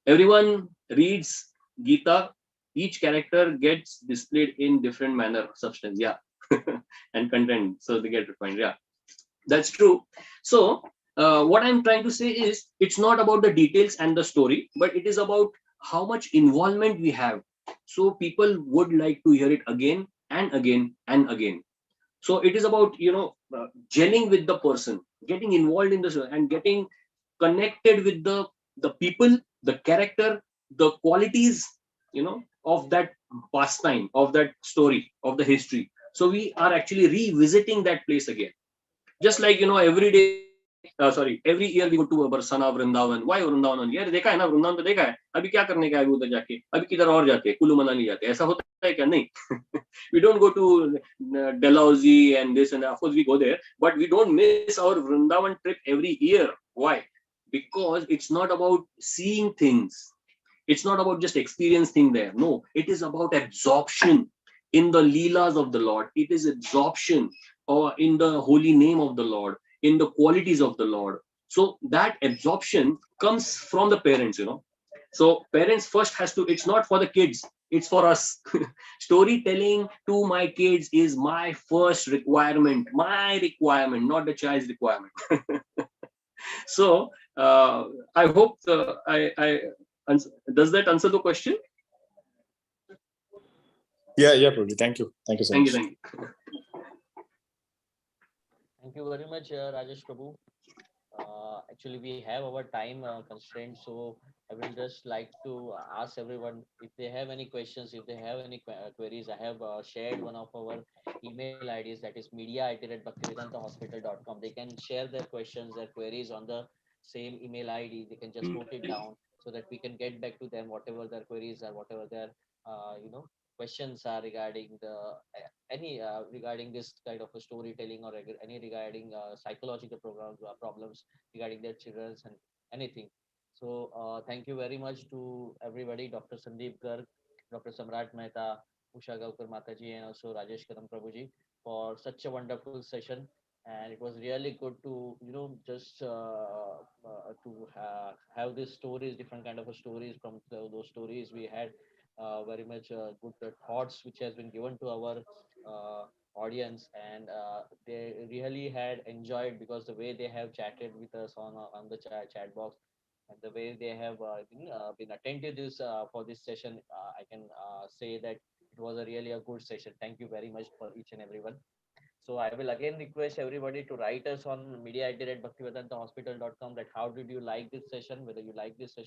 Everyone reads Gita. Each character gets displayed in different manner, substance, yeah, and content. So they get refined, yeah. That's true. So what I'm trying to say is, it's not about the details and the story, but it is about how much involvement we have. So people would like to hear it again and again and again. So it is about, gelling with the person, getting involved in this and getting connected with the people, the character, the qualities, of that pastime, of that story, of the history. So we are actually revisiting that place again. Just like, every year we go to Barsana, Vrindavan. Why Vrindavan? यार देखा है ना, वृंदावन तो देखा है, अभी क्या करने का है उधर जाके, अभी किधर और जाते हैं, कुल्लू मनाली जाते हैं, ऐसा होता है क्या? नहीं. We don't go to Dalhousie and this and that. Of course we go there, but we don't miss our Vrindavan trip every year. Why? Because it's not about seeing things, it's not about just experiencing there. No, it is about absorption in the leelas of the Lord. It is absorption or in the holy name of the Lord, in the qualities of the Lord. So that absorption comes from the parents. So parents first has to, it's not for the kids, it's for us. Storytelling to my kids is my first requirement, not the child's requirement. So I hope does that answer the question? Yeah, Prabhuji. Thank you so much. Thank you. Thank you very much, Rajesh Prabhu. Actually, we have our time constraint, so I will just like to ask everyone if they have any questions, if they have any queries. I have shared one of our email IDs, that is media@bhaktivedantahospital.com. They can share their questions, their queries on the same email ID. They can just note it down so that we can get back to them whatever their queries are, whatever their questions are regarding regarding this kind of a storytelling, or any regarding psychological problems regarding their children and anything. So thank you very much to everybody, Dr. Sandeep Garg, Dr. Samrat Mehta, Usha Gaukar Mataji, and also Rajesh Kadam Prabhuji for such a wonderful session. And it was really good to just have these stories, different kind of stories. From those stories we had very much good thoughts which has been given to our audience, and they really had enjoyed, because the way they have chatted with us on the chat box, and the way they have been attentive this for this session, I can say that it was a really a good session. Thank you very much for each and everyone. So I will again request everybody to write us on media@bhaktivedantahospital.com that how did you like this session, whether you like this session